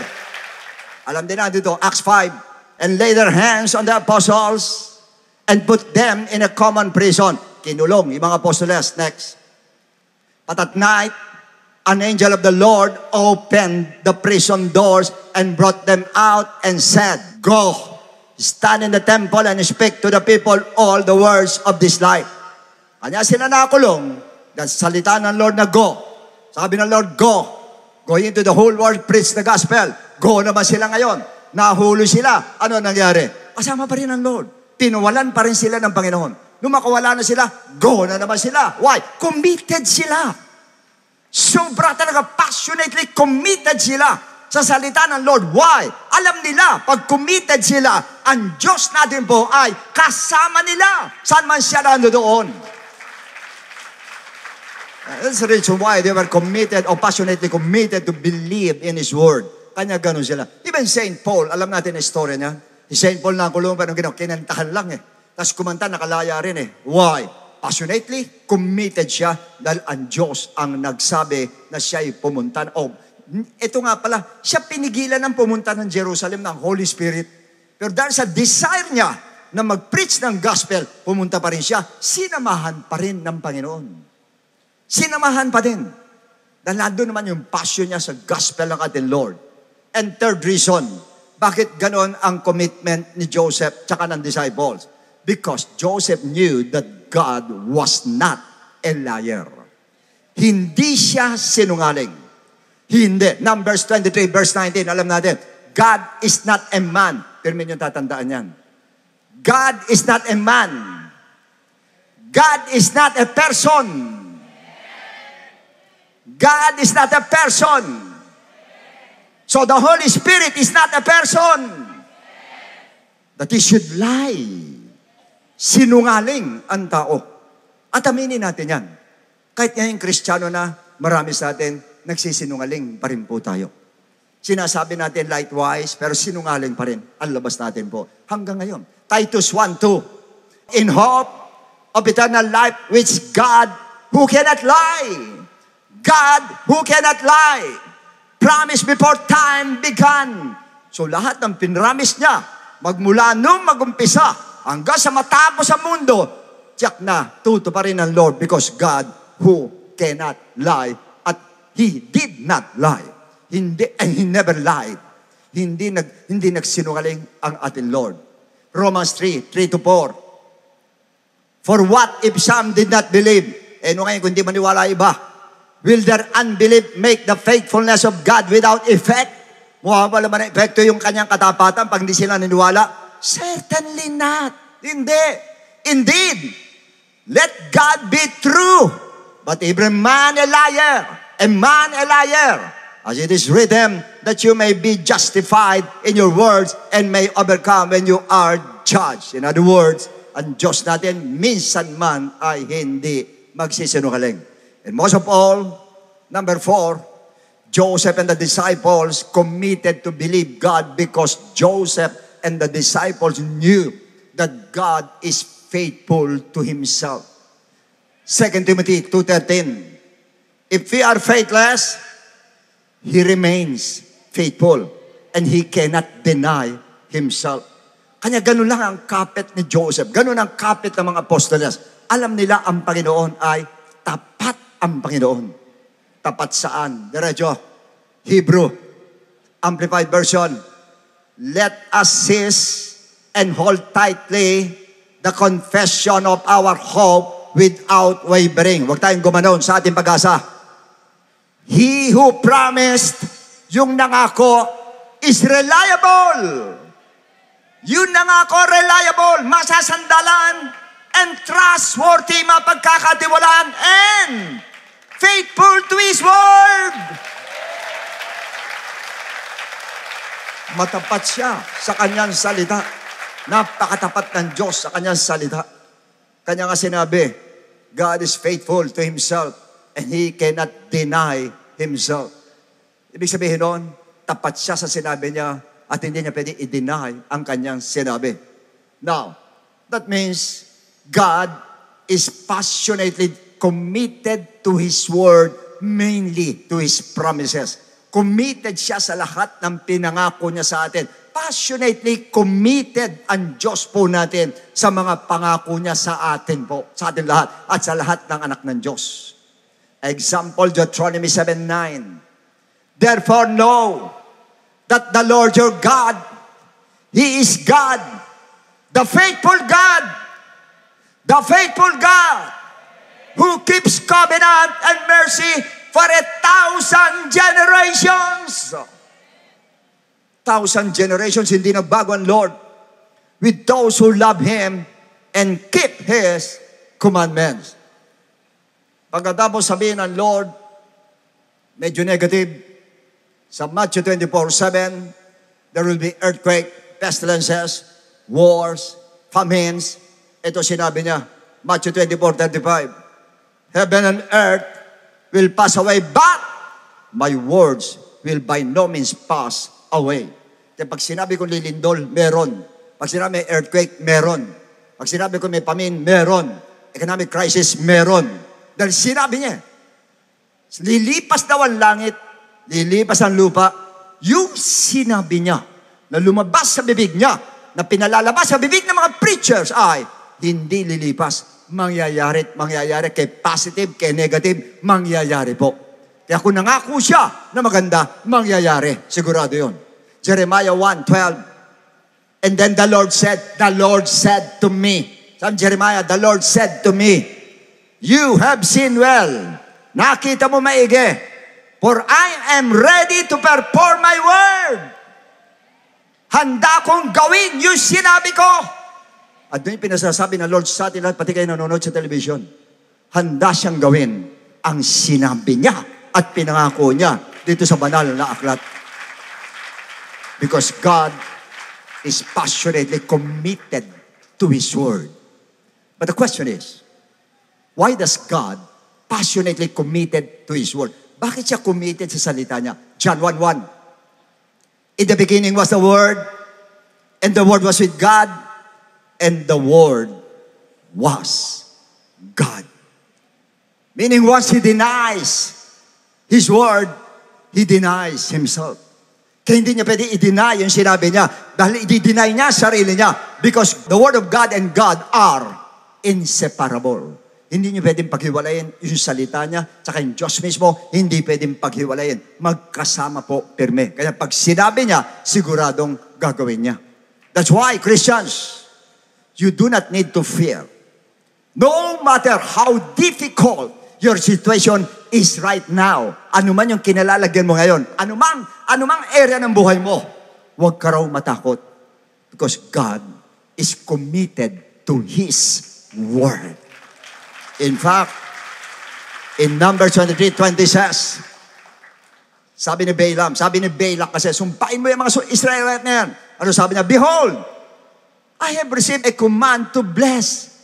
alam din natin dito, Acts 5, and lay their hands on the apostles and put them in a common prison. Kinulong yung mga apostoles. Next. But at night, an angel of the Lord opened the prison doors and brought them out and said, Go, stand in the temple and speak to the people all the words of this life. Kanya sila nakulong dahil salita ng Lord na go. Sabi ng Lord, go. Go into the whole world, preach the gospel. Go naman sila ngayon. Nahulo sila. Ano nangyari? Kasama pa rin ang Lord. Pinuwalan pa rin sila ng Panginoon. Nung makawala na sila, go na naman sila. Why? Committed sila. Sobra talaga, passionately committed sila sa salita ng Lord. Why? Alam nila, pag committed sila, ang Diyos natin po ay kasama nila. Saan man siya nandoon. That's the reason why they were committed or passionately committed to believe in His Word. Kanya ganun sila. Even St. Paul, alam natin ang story niya. Si St. Paul na kulong, pero kinantahan lang eh. Tapos kumanta, nakalaya rin eh. Why? Passionately, committed siya dahil ang Diyos ang nagsabi na siya ay pumunta. Ito nga pala, siya pinigilan ng pumunta ng Jerusalem ng Holy Spirit. Pero dahil sa desire niya na mag-preach ng gospel, pumunta pa rin siya, sinamahan pa rin ng Panginoon. Sinamahan pa din. Dahil nandun naman yung passion niya sa gospel ng ating Lord. And third reason, bakit ganon ang commitment ni Joseph tsaka ng disciples? Because Joseph knew that God was not a liar. Hindi siya sinungaling. Hindi. Numbers 23, verse 19, alam natin, God is not a man. Pero may yung tatandaan yan. God is not a man. God is not a person. God is not a person. So the Holy Spirit is not a person. That He should lie. Sinungaling ang tao. At aminin natin yan. Kahit ngayong Kristiyano na, marami sa atin, nagsisinungaling pa rin po tayo. Sinasabi natin lightwise, pero sinungaling pa rin ang labas natin po. Hanggang ngayon. Titus 1:2. In hope of eternal life, which God who cannot lie. God who cannot lie. Promise before time began. So lahat ng pinramis niya, magmula nung magumpisa, hanggang sa matapos ang mundo, tiyak na, tuto pa rin ang Lord because God who cannot lie at He did not lie. Hindi, and He never lied. Hindi nagsinungaling ang ating Lord. Romans 3:3-4. For what if some did not believe? Ano ngayon kung di maniwala iba? Will their unbelief make the faithfulness of God without effect? Mukha ba naman epekto yung kanyang katapatan pag hindi sila naniwala? Certainly not. Hindi. Indeed, let God be true, but every man a liar, a man a liar. As it is written, that you may be justified in your words and may overcome when you are judged. In other words, ang Diyos natin, minsan man ay hindi magsisinungaling. And most of all, number 4, Joseph and the disciples committed to believe God because Joseph and the disciples knew that God is faithful to Himself. 2 Timothy 2:13. If we are faithless, He remains faithful and He cannot deny Himself. Kanya ganun lang ang kapit ni Joseph. Ganun ang kapit ng mga apostoles. Alam nila ang Panginoon ay tapat ang Panginoon. Tapat saan? Diretso. Hebrew. Amplified Version. Let us seize and hold tightly the confession of our hope without wavering. Huwag tayong gumanon sa ating pag-asa. He who promised, yung nangako, is reliable. Yung nangako, reliable, masasandalan, and trustworthy, mapagkakatiwalaan, and faithful to His word. Matapat siya sa kanyang salita. Napakatapat ng Diyos sa kanyang salita. Kanya nga sinabi, God is faithful to Himself and He cannot deny Himself. Ibig sabihin nun, tapat siya sa sinabi niya at hindi niya pwede i-deny ang kanyang sinabi. Now, that means God is passionately committed to His word, mainly to His promises. Committed siya sa lahat ng pinangako niya sa atin. Passionately committed ang Diyos po natin sa mga pangako niya sa atin po, sa atin lahat, at sa lahat ng anak ng Diyos. Example, Deuteronomy 7:9. Therefore know that the Lord your God, He is God, the faithful God, the faithful God, who keeps covenant and mercy for 1,000 generations. 1,000 generations, hindi nagbago ang Lord with those who love Him and keep His commandments. Pagkatapos sabihin ng Lord, medyo negative, sa Matthew 24:7, there will be earthquake, pestilences, wars, famines. Ito sinabi niya, Matthew 24:35. Heaven and earth will pass away, but my words will by no means pass away. Pag sinabi ko lilindol, meron. Pag sinabi may earthquake, meron. Pag sinabi ko may famine, meron. Economic crisis, meron. Dahil sinabi niya, lilipas daw ang langit, lilipas ang lupa, yung sinabi niya, na lumabas sa bibig niya, na pinalalabas sa bibig ng mga preachers ay hindi lilipas. Mangyayari at mangyayari. Kay positive, kay negative, mangyayari po. Kaya kung nangako siya na maganda, mangyayari. Sigurado yun. Jeremiah 1:12. And then the Lord said to me, sabi Jeremiah, the Lord said to me, you have seen well. Nakita mo maigi. For I am ready to perform my word. Handa kong gawin yung sinabi ko. At doon yung pinasasabi ng Lord sa atin lahat, pati kayo nanonood sa television. Handa siyang gawin ang sinabi niya at pinangako niya dito sa banal na aklat. Because God is passionately committed to His word. But the question is, why does God passionately committed to His word? Bakit siya committed sa salita niya? John 1:1. In the beginning was the Word, and the Word was with God, and the Word was God. Meaning once He denies His Word, He denies Himself. Kaya hindi niya pwede i-deny yung sinabi niya dahil i-deny niya sarili niya because the Word of God and God are inseparable. Hindi niyo pwedeng paghiwalayin yung salita niya tsaka yung Diyos mismo, hindi pwedeng paghiwalayin. Magkasama po, pirme. Kaya pag sinabi niya, siguradong gagawin niya. That's why, Christians, you do not need to fear. No matter how difficult your situation is right now, anuman yung kinalalagyan mo ngayon, anumang area ng buhay mo, huwag ka raw matakot. Because God is committed to His Word. In fact, in Numbers 23:20 says, sabi ni Balak kasi, sumpain mo yung mga Israelite na yan. Ano sabi niya? Behold, I have received a command to bless.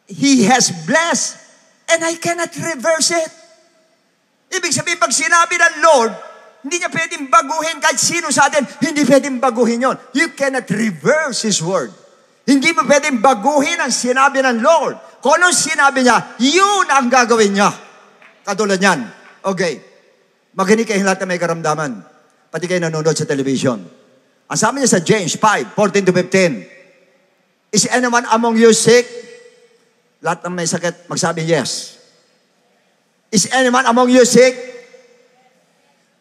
He has blessed, and I cannot reverse it. Ibig sabihin, pag sinabi ng Lord, hindi niya pwedeng baguhin kahit sino sa atin, hindi pwedeng baguhin yon. You cannot reverse His word. Hindi mo pwedeng baguhin ang sinabi ng Lord. Kung anong sinabi niya, yun ang gagawin niya. Katulad yan. Okay. Makinig kayo lahat na may karamdaman. Pati kayo nanonood sa television. Ang sabi niya sa James 5:14-15, is anyone among you sick? Lahat ng may sakit, magsabi yes. Is anyone among you sick?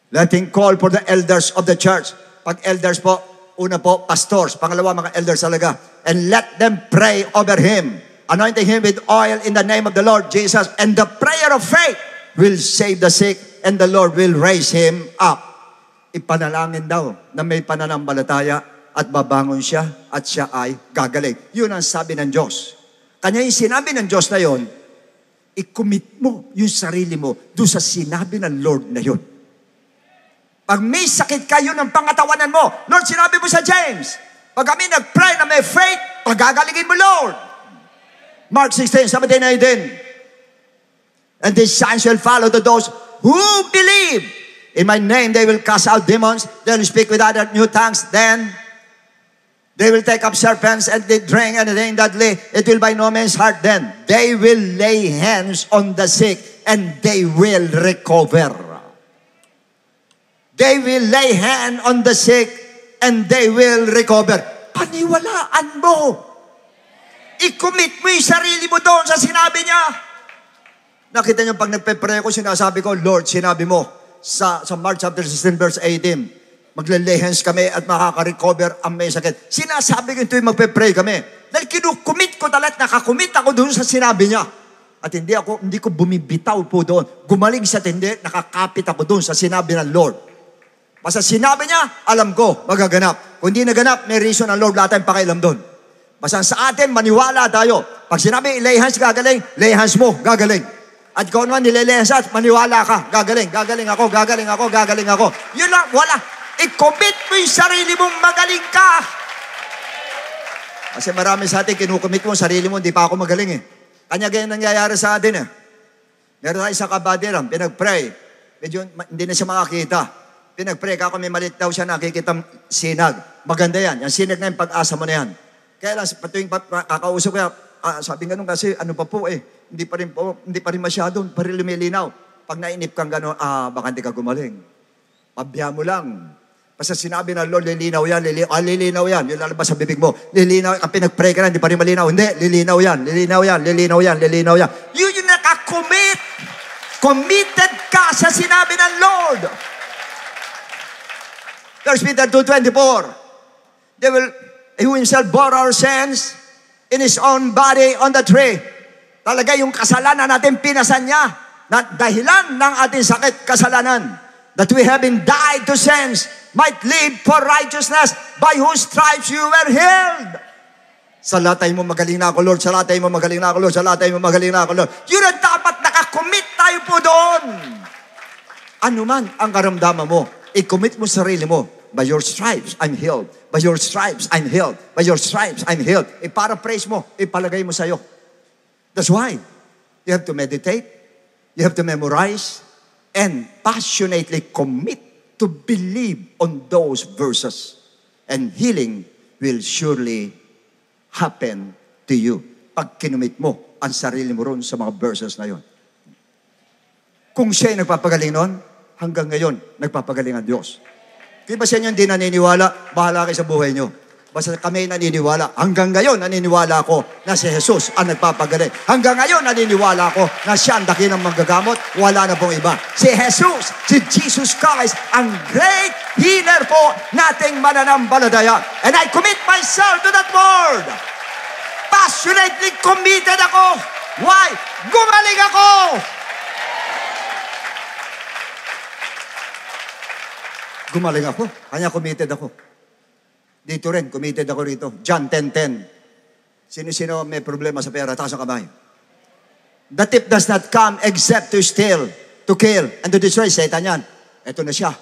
Let him call for the elders of the church. Pag elders po, una po, pastors. Pangalawa, mga elders talaga. And let them pray over him, anointing him with oil in the name of the Lord Jesus. And the prayer of faith will save the sick, and the Lord will raise him up. Ipanalangin daw na may pananampalataya at babangon siya at siya ay gagaling. Yun ang sabi ng Diyos. Kanya yung sinabi ng Diyos na yun, i-commit mo yung sarili mo doon sa sinabi ng Lord na yun. Pag may sakit kayo ng pangatawanan mo, Lord, sinabi mo sa James, pag kami nag-pray na may faith, pagagalingin mo, Lord. Mark 16:17. And these signs will follow to those who believe. In my name, they will cast out demons. They will speak with other new tongues. Then they will take up serpents and they drink anything deadly. It will by no means hurt them. They will lay hands on the sick and they will recover. They will lay hand on the sick and they will recover. Paniwalaan mo. I-commit mo yung sarili mo doon sa sinabi niya. Nakita niyo pag nagpe-pray ko, sinasabi ko, Lord, sinabi mo sa Mark chapter 16 verse 18, magle-lay hands kami at makaka-recover ang may sakit. Sinasabi ko ito yung magpe-pray kami. Dahil kinukumit ko talaga, nakakumit ako doon sa sinabi niya. At hindi ko bumibitaw po doon. Gumaling sa tindi, nakakapit ako doon sa sinabi ng Lord. Basta sinabi niya, alam ko, magaganap. Kung hindi naganap, may reason ang Lord, lahat tayong pakialam doon. Basta sa atin, maniwala tayo. Pag sinabi, lay hands, gagaling, lay hands mo, gagaling. At kung ano nilay hands, maniwala ka, gagaling, gagaling ako, gagaling ako, gagaling ako. Yun lang, wala. I-commit mo yung sarili mong magaling ka. Kasi marami sa atin, kinukomit mo sarili mo, hindi pa ako magaling eh. Kanya ganyan nangyayari sa atin eh. Meron tayo sa kabadiran, pinag-pray. Medyo hindi na siya makakita. Pinag-pray ka, kung may malit daw siya nakikita sinag. Maganda yan. Yung sinag na yung pag-asa mo na yan. Kaya lang, patuwing kakausap ko, sabi ganun kasi, ano pa po eh. Hindi pa rin masyado, pa rin lumilinaw. Pag nainip kang gano'n, baka hindi ka gumaling. Pabya mo lang. Basta sinabi ng Lord, lilinaw yan, lilinaw yan. Yung lalabas sa bibig mo, lilinaw, ang pinag-pray ka na, hindi pa rin malinaw. Hindi, lilinaw yan, lilinaw yan, lilinaw yan, lilinaw yan. Yun yung nakakommit. Committed ka sa sinabi ng Lord. 1 Peter 2:24. He himself bore our sins in His own body on the tree. Talaga yung kasalanan natin, pinasan niya. Na dahilan ng ating sakit, kasalanan. That we having died to sins, might live for righteousness, by whose stripes you were healed. Sa latay mo magaling na ako, Lord. Sa latay mo magaling na ako, Lord. Sa latay mo magaling na ako, Lord. Yun ang dapat nakakommit tayo po doon. Ano man ang karamdaman mo, i-commit mo sarili mo. By your stripes, I'm healed. By your stripes, I'm healed. By your stripes, I'm healed. I-paraphrase mo, ipalagay mo sa'yo. That's why you have to meditate, you have to memorize, and passionately commit to believe on those verses. And healing will surely happen to you. Pag kinumit mo ang sarili mo ron sa mga verses na yon. Kung siya'y nagpapagaling nun, hanggang ngayon, nagpapagaling ang Diyos. Kaya ba sa inyo hindi naniniwala, bahala kayo sa buhay nyo. Basta kami naniniwala. Hanggang ngayon, naniniwala ako na si Jesus ang nagpapagaling. Hanggang ngayon, naniniwala ako na siya ang dakilang manggagamot. Wala na pong iba. Si Jesus, si Jesus Christ, ang great healer po nating mananampalataya. And I commit myself to that word. Passionately committed ako. Why? Gumaling ako! Gumaling ako. Kanya committed ako. Dito rin, committed ako rito. John 10:10. Sino-sino may problema sa pera? Taas ang kamay. The thief does not come except to steal, to kill, and to destroy. Satan yan. Ito na siya.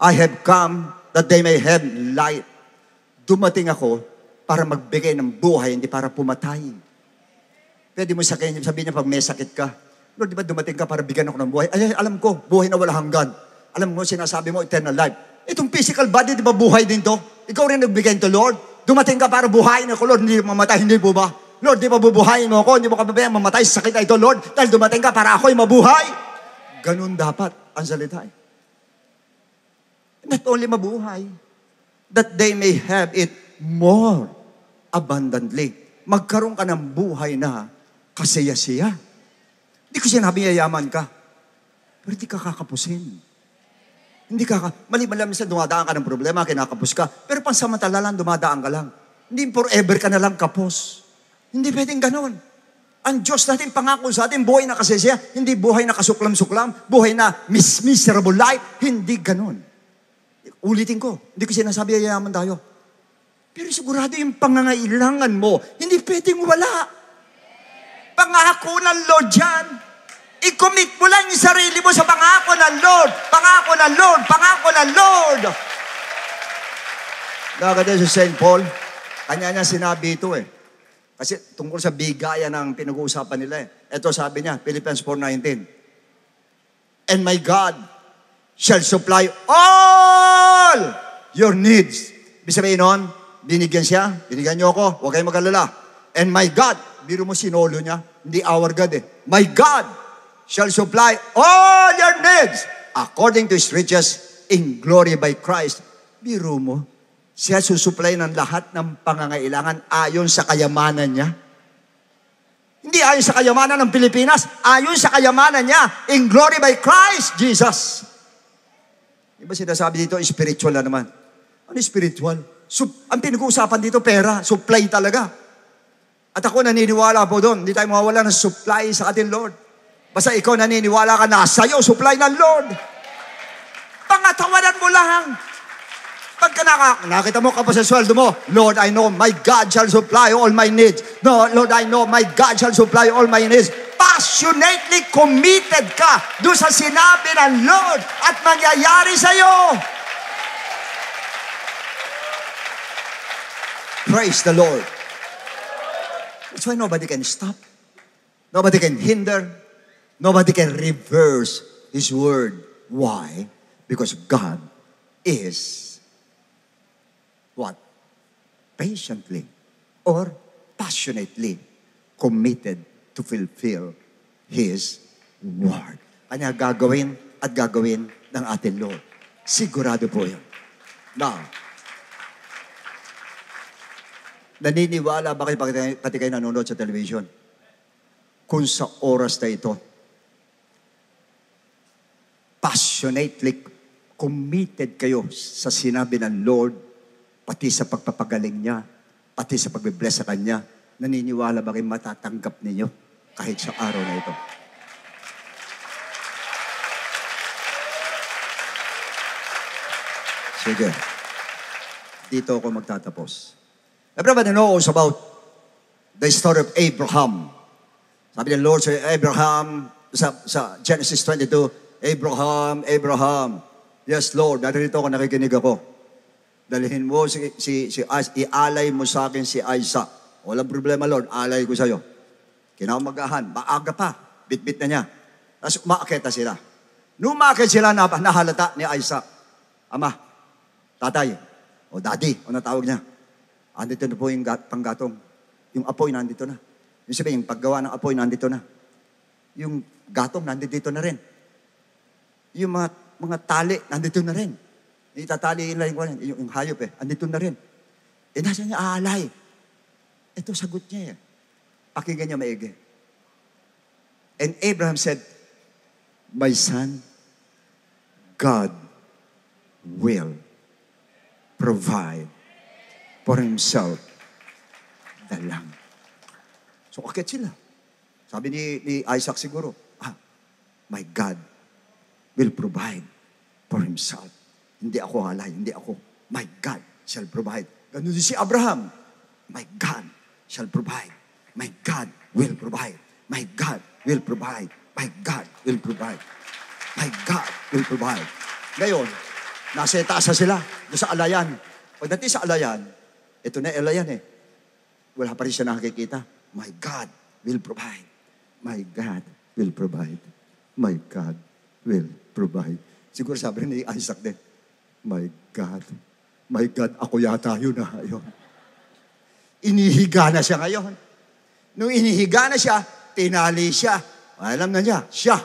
I have come that they may have life. Dumating ako para magbigay ng buhay, hindi para pumatay. Pwede mo sabihin niya pag may sakit ka, Lord, di ba dumating ka para bigyan ako ng buhay? Ay, alam ko, buhay na wala hanggan. Alam mo, sinasabi mo, eternal life. Itong physical body, di ba buhay din to? Ikaw rin nagbigay to, Lord. Dumating ka para buhayin ako, Lord. Hindi mamatay, hindi po ba? Lord, di ba bubuhayin mo ako? Hindi mo kababayang mamatay sa sakit na ito, Lord. Dahil dumating ka para ako'y mabuhay. Ganun dapat ang salita. Not only mabuhay, that they may have it more abundantly. Magkaroon ka ng buhay na kasaya-siya. Hindi ko sinabi yayaman ka. Pero hindi ka kakapusin. Hindi ka, mali-mali minsan dumadaan ka ng problema, kinakapos ka. Pero pansamantala lang, dumadaan ka lang. Hindi forever ka na lang kapos. Hindi pwedeng ganon. Ang Diyos natin pangako sa atin, buhay na kasaya, hindi buhay na kasuklam-suklam, buhay na miserable life, hindi ganon. Ulitin ko, hindi ko sinasabi yayaman tayo. Pero sigurado yung pangangailangan mo, hindi pwedeng wala. Pangako ng Lord yan. I-commit mo lang yung sarili mo sa pangako ng Lord. Pangako ng Lord. Pangako ng Lord. Nakakita si St. Paul, kanya niya sinabi ito eh. Kasi tungkol sa bigayan ang pinag-uusapan nila eh. Ito sabi niya, Philippians 4:19. And my God shall supply all your needs. Ibig sabihin nun, binigyan siya, binigyan niyo ako, huwag kayong mag-alala. And my God, biro mo sinolo niya, hindi our God eh. My God shall supply all your needs according to His riches in glory by Christ. Biro mo, siya susupply ng lahat ng pangangailangan ayon sa kayamanan niya. Hindi ayon sa kayamanan ng Pilipinas, ayon sa kayamanan niya in glory by Christ Jesus. Diba sinasabi dito, spiritual na naman. Ano spiritual? Ang pinag-uusapan dito, pera, supply talaga. At ako naniniwala po doon, hindi tayo mawawala ng supply sa atin, Lord. Basta ikaw naniniwala ka na sa'yo, supply ng Lord. Pangatawanan mo lang. Pagka nakita mo ka pa sa sweldo mo, Lord, I know my God shall supply all my needs. No, Lord, I know my God shall supply all my needs. Passionately committed ka doon sa sinabi ng Lord at mangyayari sa'yo. Praise the Lord. That's why nobody can stop. Nobody can hinder. Nobody can reverse His word. Why? Because God is what? Patiently or passionately committed to fulfill His word. Kanya gagawin at gagawin ng ating Lord. Sigurado po yun. Now, naniniwala ba kayo pati kayo nanonood sa television? Kung sa oras na ito, passionately committed kayo sa sinabi ng Lord, pati sa pagpapagaling niya, pati sa pagbe-bless sa Kanya, naniniwala ba kayo matatanggap ninyo kahit sa araw na ito? Sige. Dito ako magtatapos. Everybody knows about the story of Abraham. Sabi ng Lord sa Abraham, sa Genesis 22, Abraham, Abraham. Yes, Lord, narito ako, nakikinig ako. Dalhin mo, ialay mo sa akin si Isaac. Walang problema, Lord, alay ko sa'yo. Kinamagahan, maaga pa, bit-bit na niya. Tapos umaakit na sila. Nung umaakit sila, nahalata ni Isaac. Ama, tatay, o daddy, o natawag niya. Andito na po yung panggatong. Yung apoy, nandito na. Yung sabihin, yung paggawa ng apoy, nandito na. Yung gatong, nandito na rin. Yung mga tali, nandito na rin. Itatali yung hayop andito na rin. Nasa niya aalay. Ito, sagot niya Pakinggan niya maigi. And Abraham said, my son, God will provide for himself the lamb. So, akit sila. Sabi ni Isaac siguro, my God will provide for himself. Hindi ako halay, hindi ako. My God shall provide. Ganun din si Abraham. My God shall provide. My God will provide. My God will provide. My God will provide. My God will provide. Ngayon, nasa itaas na sila, doon sa alayan. Pagdating sa alayan, ito na alayan wala pa rin siya nakikita. My God will provide. My God will provide. My God will provide. Siguro sabi ni Isaac din, my God, ako yata yun yun. Inihiga na siya ngayon. Nung inihiga na siya, tinali siya. Alam na niya, siya.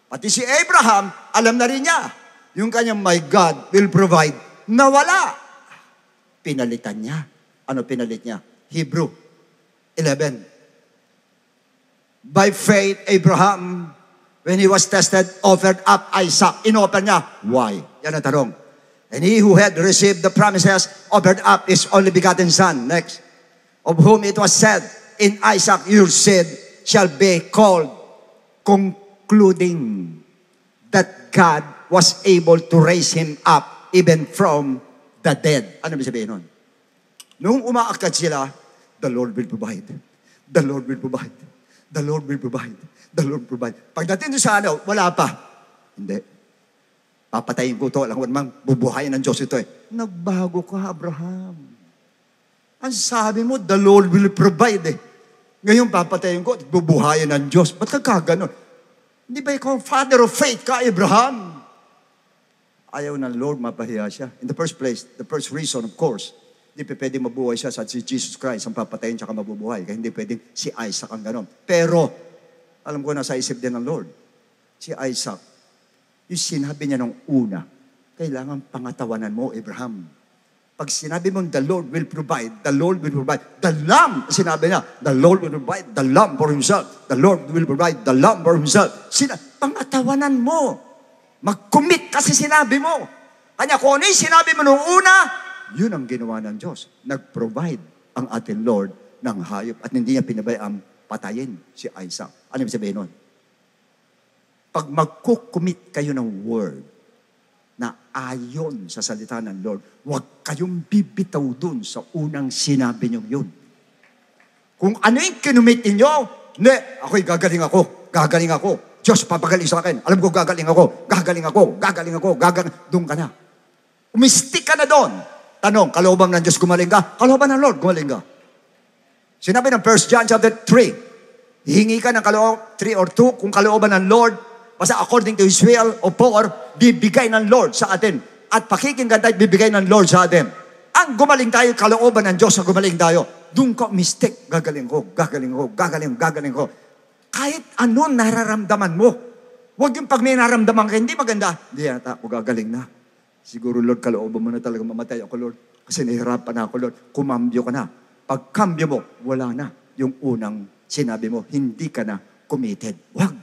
Pati si Abraham, alam na rin niya. Yung kanyang my God will provide, nawala. Pinalitan niya. Ano pinalit niya? Hebrew 11. By faith, Abraham, when he was tested, offered up Isaac. Inopen niya. Why? Yan ang tanong. And he who had received the promises offered up his only begotten son. Next. Of whom it was said, in Isaac your seed shall be called, concluding that God was able to raise him up even from the dead. Ano sabihin nun? Nung umaakad sila, the Lord will provide. The Lord will provide. The Lord will provide. The Lord will provide. Pagdating doon sa wala pa. Hindi. Papatayin ko ito. Alam ko namang bubuhayin ng Diyos ito Nagbago ka, Abraham. Ang sabi mo, the Lord will provide Ngayon papatayin ko, bubuhayin ng Diyos. Ba't ka gano'n? Hindi ba ikaw father of faith ka, Abraham? Ayaw ng Lord, mapahiya siya. In the first place, the first reason, of course, hindi pa pwede mabuhay siya sa si Jesus Christ ang papatayin tsaka mabubuhay. Kaya hindi pwedeng si Isaac ang gano'n. Pero, alam ko na sa isip din ng Lord, si Isaac, yung sinabi niya nung una, kailangan pangatawanan mo, Abraham. Pag sinabi mong the Lord will provide, the Lord will provide. The lamb, sinabi niya, the Lord will provide the lamb for himself. The Lord will provide the lamb for himself. Pangatawanan mo. Mag-commit kasi sinabi mo. Kanya kung ano yung sinabi mo nung una, yun ang ginawa ng Diyos. Nag-provide ang ating Lord ng hayop at hindi niya pinabayaan patayin si Isaac. Ano yung sabihin nun? Pag mag-commit kayo ng word na ayon sa salita ng Lord, huwag kayong bibitaw dun sa unang sinabi niyo yun. Kung ano yung kinumit ninyo, hindi, ako'y gagaling ako. Diyos, papagaling sa akin. Alam ko, gagaling ako. Doon ka na. Umistik ka na doon. Tanong, kalooban ng Diyos gumaling ka? Kalooban ng Lord gumaling ka? Sinabi ng 1 John chapter 3, hihingi ka ng 3 or 2, kung kalooban ng Lord, basta according to His will o power, bibigay ng Lord sa atin. At pakikinggan tayo, bibigay ng Lord sa atin. Ang gumaling tayo, kalooban ng Diyos na gumaling tayo. Doon ka mistake, gagaling ko. Kahit ano nararamdaman mo. Huwag yung pag may nararamdaman ka, hindi maganda. Hindi yata ako gagaling na. Siguro, Lord, kalooban mo na talaga mamatay ako, Lord. Kasi nahihirapan na ako, Lord. Kumambyo ka na. Pagkambyo mo, wala na yung unang sinabi mo. Hindi ka na committed. Wag.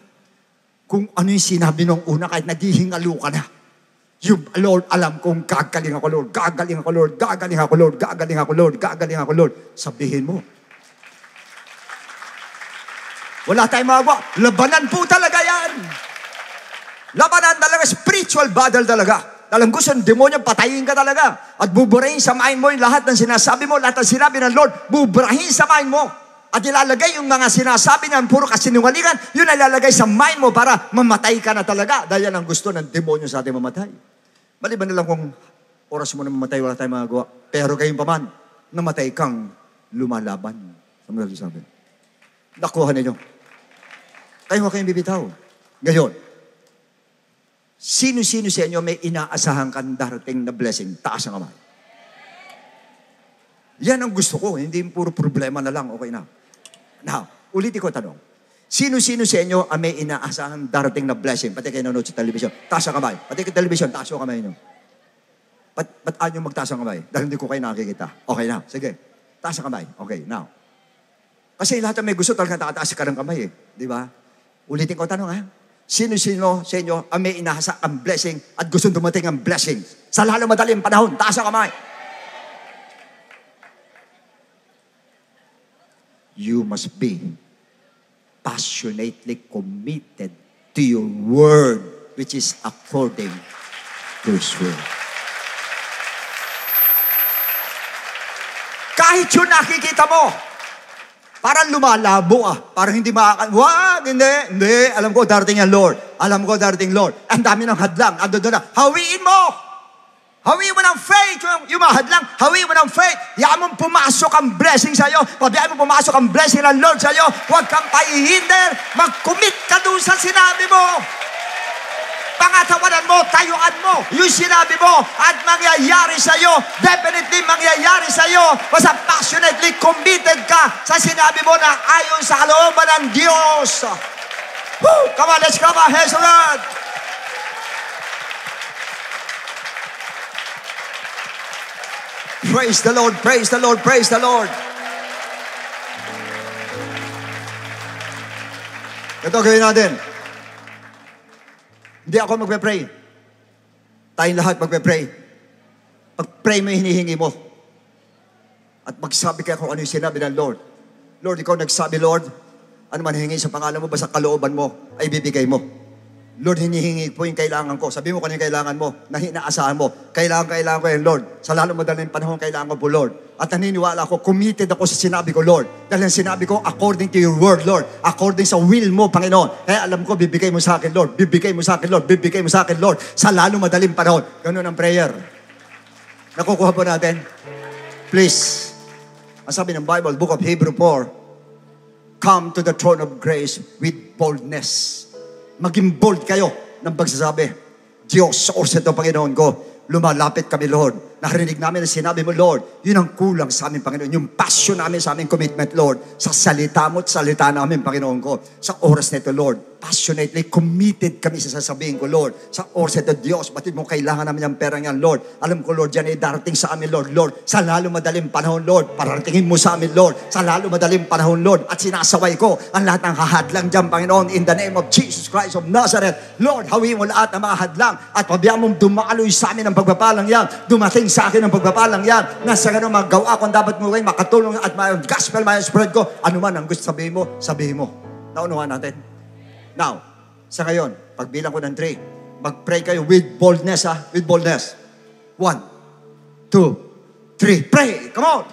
Kung ano yung sinabi nung una, kahit naghihingalo ka na. Yung, Lord, alam kong gagaling ako, Lord. Gagaling ako, Lord. Gagaling ako, Lord. Gagaling ako, Lord. Gagaling ako, Lord. Sabihin mo. Wala tayong magawa. Labanan po talaga yan. Labanan talaga. Spiritual battle talaga. Alam ko, sa demonyo, patayin ka talaga. At buburahin sa mind mo yung lahat ng sinasabi mo, lahat ng sinabi ng Lord, buburahin sa mind mo. At ilalagay yung mga sinasabi niyan, puro kasinungalingan, yun ay ilalagay sa mind mo para mamatay ka na talaga. Dahil yan ang gusto ng demonyo sa ating mamatay. Maliban na lang kung oras mo na mamatay, wala tayong magagawa. Pero kayong paman, namatay kang lumalaban. Sa mga sabi. Nakuha ninyo. Kayo huwag kayong bibitaw. Ngayon, sino-sino sa inyo may inaasahan kang darating na blessing? Taas ang kamay. Yan ang gusto ko. Hindi puro problema na lang. Okay na. Now, ulitin ko tanong. Sino-sino sa inyo ang may inaasahan darating na blessing? Pati kayo nanonood sa television. Taas ang kamay. Pati kayo television, taas ang kamay nyo. Ba't ayaw magtaas ang kamay? Dahil hindi ko kayo nakikita. Okay na. Sige. Taas ang kamay. Okay, now. Kasi lahat ng may gusto talaga nakataas ka ng kamay eh. Di ba? Ulitin ko tanong ha. Sino-sino sa inyo ang may inahasa ang blessing at gusto dumating ang blessing? Sa lalo madaling panahon, taas ang kamay. You must be passionately committed to your word, which is according to His will. Kahit yun nakikita mo, parang lumalabo parang hindi wag, hindi. Alam ko, darating yan, Lord. Alam ko, darating, Lord. Ang dami ng hadlang. Ando doon na. Hawiin mo! Hawiin mo ng faith. Yung mga hadlang, hawiin mo ng faith. Hayaan mo pumasok ang blessing sa'yo. Pabayaan mo pumasok ang blessing ng Lord sa'yo. Huwag kang pahihinder. Mag-commit ka doon sa sinabi mo. Pangatawanan mo, tayuan mo yung sinabi mo at mangyayari sa'yo. Definitely mangyayari sa'yo. Basta passionately committed ka sa sinabi mo na ayon sa kalooban ng Diyos. Woo! Come on, let's come on. Hands to God. Praise the Lord, praise the Lord, praise the Lord. Ito gawin natin. Hindi ako magpe-pray. Tayong lahat magpe-pray. Pag-pray mo yung hinihingi mo. At magsabi ka kung ano yung sinabi ng Lord. Lord, ikaw nagsabi, Lord, ano man hihingi sa pangalan mo, basta kalooban mo, ay bibigay mo. Lord, hinihingi po yung kailangan ko. Sabi mo kung ano yung kailangan mo, na inaasahan mo. Kailangan ko yan, Lord. Sa lalo madaling panahon, kailangan ko po, Lord. At naniniwala ako, committed ako sa sinabi ko, Lord. Dahil ang sinabi ko, according to your word, Lord. According sa will mo, Panginoon. Kaya alam ko, bibigay mo sa akin, Lord. Bibigay mo sa akin, Lord. Bibigay mo sa akin, Lord. Sa lalo madaling panahon. Ganun ang prayer. Nakukuha po natin. Please. Ang sabi ng Bible, Book of Hebrew 4, come to the throne of grace with boldness. Maging bold kayo ng pagsasabi, Diyos, sa oras ito, Panginoon ko, lumalapit kami, Lord. Narinig namin na sinabi mo, Lord, yun ang kulang sa amin, Panginoon. Yung passion namin sa aming commitment, Lord, sa salita mo at salita namin, Panginoon ko. Sa oras nito, Lord, passionately committed kami sa sasabihin ko, Lord. Sa oras nito, Diyos, batid mo kailangan namin yung perang yan, Lord. Alam ko, Lord, yan ay darating sa amin, Lord. Lord, sa lalo madaling panahon, Lord, paratingin mo sa amin, Lord. Sa lalo madaling panahon, Lord. At sinasaway ko ang lahat ng hahadlang dyan, Panginoon, in the name of Jesus Christ of Nazareth. Lord, hawiin mo lahat ng mga hadlang at pabiyaan mong dumaloy sa amin ang pagpapalang yan. Dumating sa akin ang pagpapalang yan. Nasa ganun magawa kung dapat mo kayo makatulong at may gospel, may spread ko. Ano man ang gusto sabihin mo. Naunawa natin. Now, sa ngayon, pagbilang ko ng 3, mag-pray kayo with boldness, with boldness. 1, 2, 3, pray! Come on!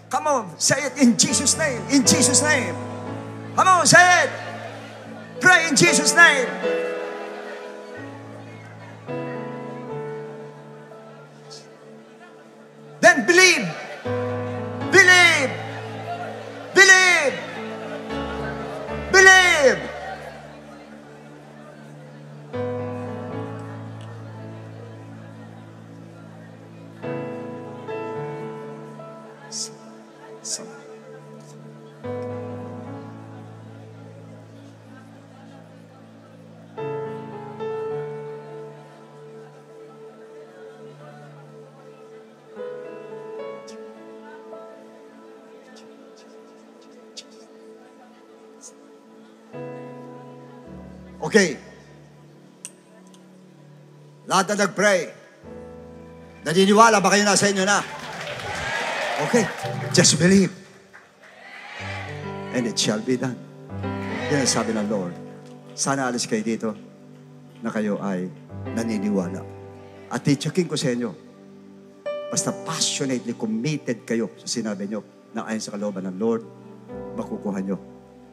Come on, say it in Jesus' name. In Jesus' name. Come on, say it. Pray in Jesus' name. Then believe. Believe. Believe. Believe. Okay. Lahat na nag-pray. Naniniwala ba kayo na sa inyo na? Okay. Just believe. And it shall be done. Yan ang sabi ng Lord. Sana alis kayo dito na kayo ay naniniwala. At i-checking ko sa inyo, basta passionately committed kayo sa sinabi nyo na ayon sa kalooban ng Lord, makukuha nyo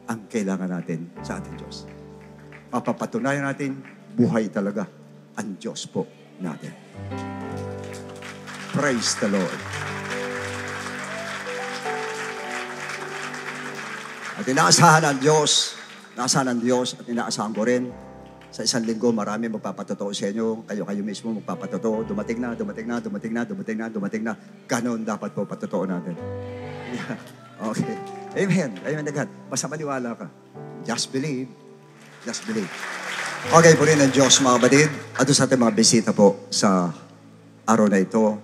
ang kailangan natin sa ating Diyos. Mapapatunayan natin, buhay talaga ang Diyos po natin. Praise the Lord. At inaasahan ng Diyos, at inaasahan ko rin, sa isang linggo, marami magpapatotoo sa inyo, kayo mismo magpapatotoo, dumating na. Ganon dapat po patotoo natin. Yeah. Okay. Amen. Amen agad. Basta maniwala ka. Just believe. Just believe. Okay po rin ng Diyos, mga kapatid. At sa ating mga bisita po sa araw na ito,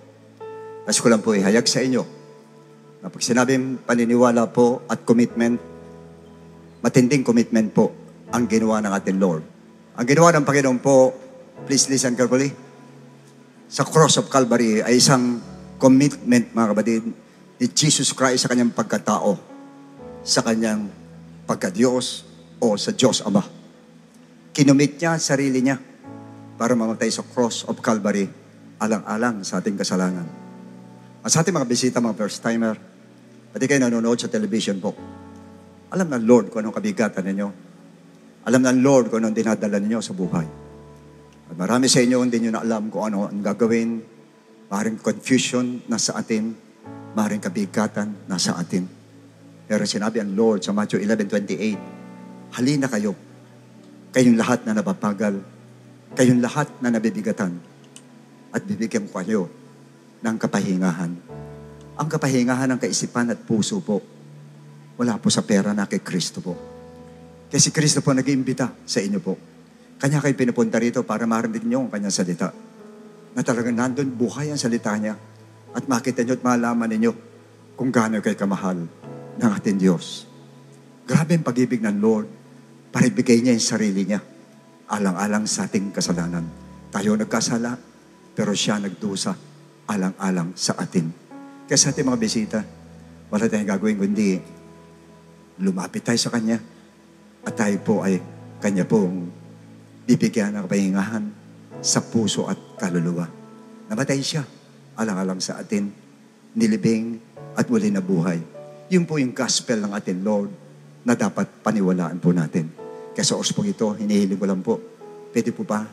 nais ko lang po ihayag sa inyo na pag sinabing paniniwala po at commitment, matinding commitment po ang ginawa ng ating Lord. Ang ginawa ng Panginoon po, please listen carefully, sa cross of Calvary ay isang commitment, mga kapatid, ni Jesus Christ sa kanyang pagkatao, sa kanyang pagka-Diyos o sa Diyos Ama. Kinumit niya sarili niya para mamatay sa cross of Calvary alang-alang sa ating kasalanan. At sa ating mga bisita, mga first-timer, pati kayo nanonood sa television po, alam ng Lord kung anong kabigatan ninyo. Alam ng Lord kung anong dinadala ninyo sa buhay. At marami sa inyo hindi nyo na alam kung ano ang gagawin. Maring confusion nasa atin. Maring kabigatan nasa atin. Pero sinabi ang Lord sa Matthew 11:28, halina kayo. Kayong lahat na nababagal, kayong lahat na nabibigatan, at bibigyan ko kayo ng kapahingahan. Ang kapahingahan ng kaisipan at puso po, wala po sa pera na kay Kristo po. Kaya si Kristo po nag-iimbita sa inyo po. Kanya kayo pinupunta rito para marinig niyo ang kanyang salita. Na talagang nandun buhay ang salita niya at makita niyo at malaman ninyo kung gaano kayo kamahal ng ating Diyos. Grabe ang pag-ibig ng Lord. Para ibigay niya yung sarili niya alang-alang sa ating kasalanan. Tayo nagkasala, pero siya nagdusa alang-alang sa atin. Kaya sa ating mga bisita, wala tayong gagawin kundi lumapit tayo sa Kanya at tayo po ay Kanya pong bibigyan ng kapahingahan sa puso at kaluluwa. Namatay siya alang-alang sa atin, nilibing at muli na buhay. Yun po yung gospel ng ating Lord na dapat paniwalaan po natin. Kaya sa oras po ito, hinihiling ko lang po, pwede po ba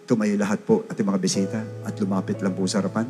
tumayo lahat po ating mga bisita at lumapit lang po sa harapan?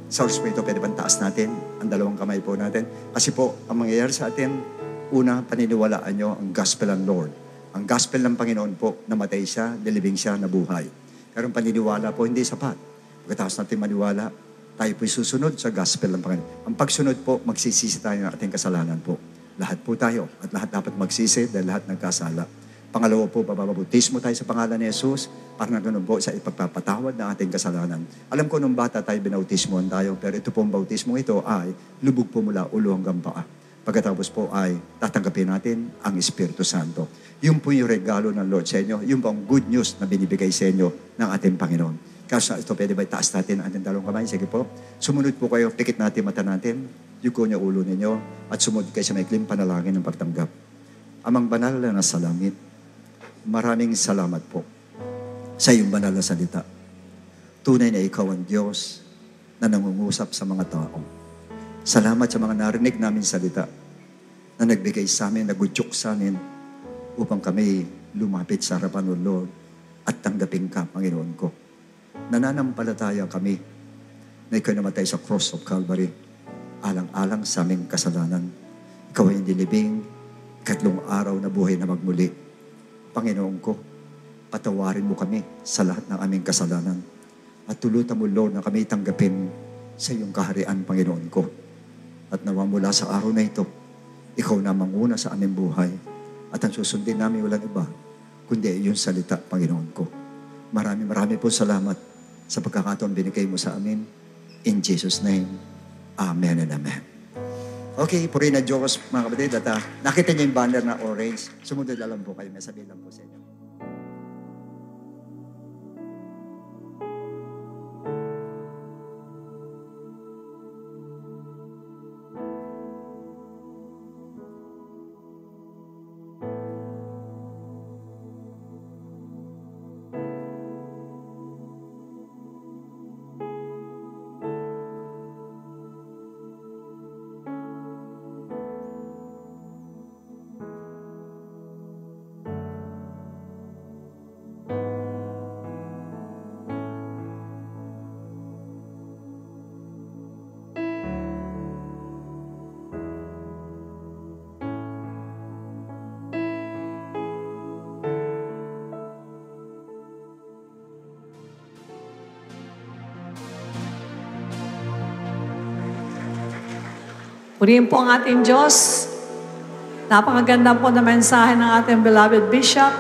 Sa oras po ito, pwede bang taas natin ang dalawang kamay po natin? Kasi po, ang mangyayari sa atin, una, paniniwalaan nyo ang gospel ng Lord. Ang gospel ng Panginoon po, namatay siya, nilibing siya, nabuhay. Pero ang paniniwala po, hindi sapat. Pagkatapos natin maniwala, tayo po'y susunod sa gospel ng Panginoon. Ang pagsunod po, magsisisi tayo ng ating kasalanan po. Lahat po tayo, at lahat dapat magsisi dahil lahat nagkasala. Pangalawa po, bababautismo tayo sa pangalan ni Jesus para na ganun po sa ipagpapatawad ng ating kasalanan. Alam ko nung bata tayo binautismohan tayo, pero ito pong bautismo ito ay lubog po mula ulo hanggang paa. Pagkatapos po ay tatanggapin natin ang Espiritu Santo. Yun po yung regalo ng Lord sa inyo. Yun po ang good news na binibigay sa inyo ng ating Panginoon. Kasi ito, pwede ba itaas natin ang ating dalawang kamay? Sige po. Sumunod po kayo, pikit natin mata natin, yuko niyo ulo ninyo, at sumunod kayo sa maikling panalangin ng pagtanggap. Amang banal na nasa langit, maraming salamat po sa iyong banal na salita. Tunay na ikaw ang Diyos na nangungusap sa mga tao. Salamat sa mga narinig namin salita na nagbigay sa amin, nagudyok sa amin upang kami lumapit sa harapan ng Lord at tanggapin ka, Panginoon ko. Nananampalataya kami na ikaw namatay sa cross of Calvary, alang-alang sa aming kasalanan. Ikaw ay nilibing, ikatlong araw na buhay na magmuli. Panginoon ko, patawarin mo kami sa lahat ng aming kasalanan. At tulutan mo, Lord, na kami tanggapin sa iyong kaharian, Panginoon ko. At nawa mula sa araw na ito, ikaw na manguna sa aming buhay. At ang susundin namin walang iba, kundi iyong salita, Panginoon ko. Marami po salamat sa pagkakataon binigay mo sa amin. In Jesus' name, Amen and Amen. Okay, purihin na Diyos, mga kapatid. At nakita niyo yung banner na orange. Sumunod na lang po kayo. May sabihin lang po sa inyo. Purihin po ang ating Diyos. Napakaganda po na mensahe ng ating beloved Bishop.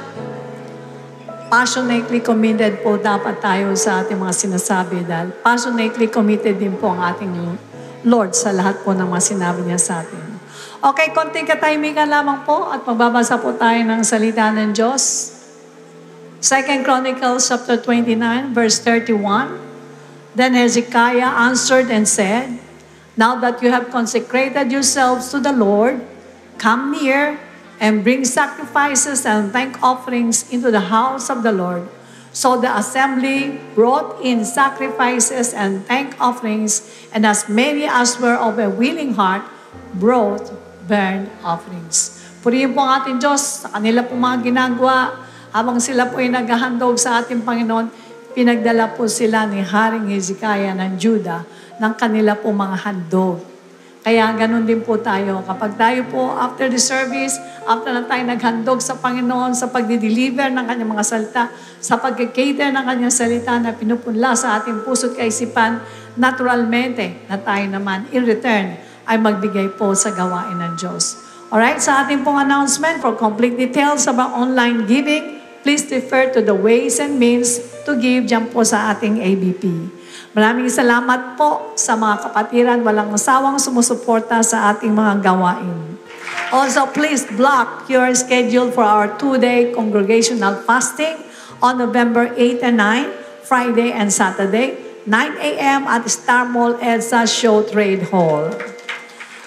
Passionately committed po dapat tayo sa ating mga sinasabi dahil passionately committed din po ang ating Lord sa lahat po ng mga sinabi niya sa atin. Okay, konting katahimikan lamang po at magbabasa po tayo ng salita ng Diyos. 2 Chronicles chapter 29, verse 31. Then Hezekiah answered and said, "Now that you have consecrated yourselves to the Lord, come near and bring sacrifices and thank offerings into the house of the Lord." So the assembly brought in sacrifices and thank offerings, and as many as were of a willing heart brought burnt offerings. Purihin po ang ating Diyos sa kanila po mga ginagawa. Habang sila po ay naghahandog sa ating Panginoon, pinagdala po sila ni Haring Hezekiah ng Judah ng kanila po mga handog. Kaya ganun din po tayo. Kapag tayo po after the service, after na tayo naghandog sa Panginoon sa pagdi-deliver ng kanyang mga salita, sa pag-cater ng kanyang salita na pinupunla sa ating puso't kaisipan, naturalmente na tayo naman in return ay magbigay po sa gawain ng Diyos. Alright, sa ating pong announcement for complete details about online giving, please refer to the ways and means to give dyan po sa ating ABP. Maraming salamat po sa mga kapatiran walang masawang sumusuporta sa ating mga gawain. Also, please block your schedule for our 2-day congregational fasting on November 8 and 9, Friday and Saturday, 9 a.m. at Star Mall EDSA Show Trade Hall.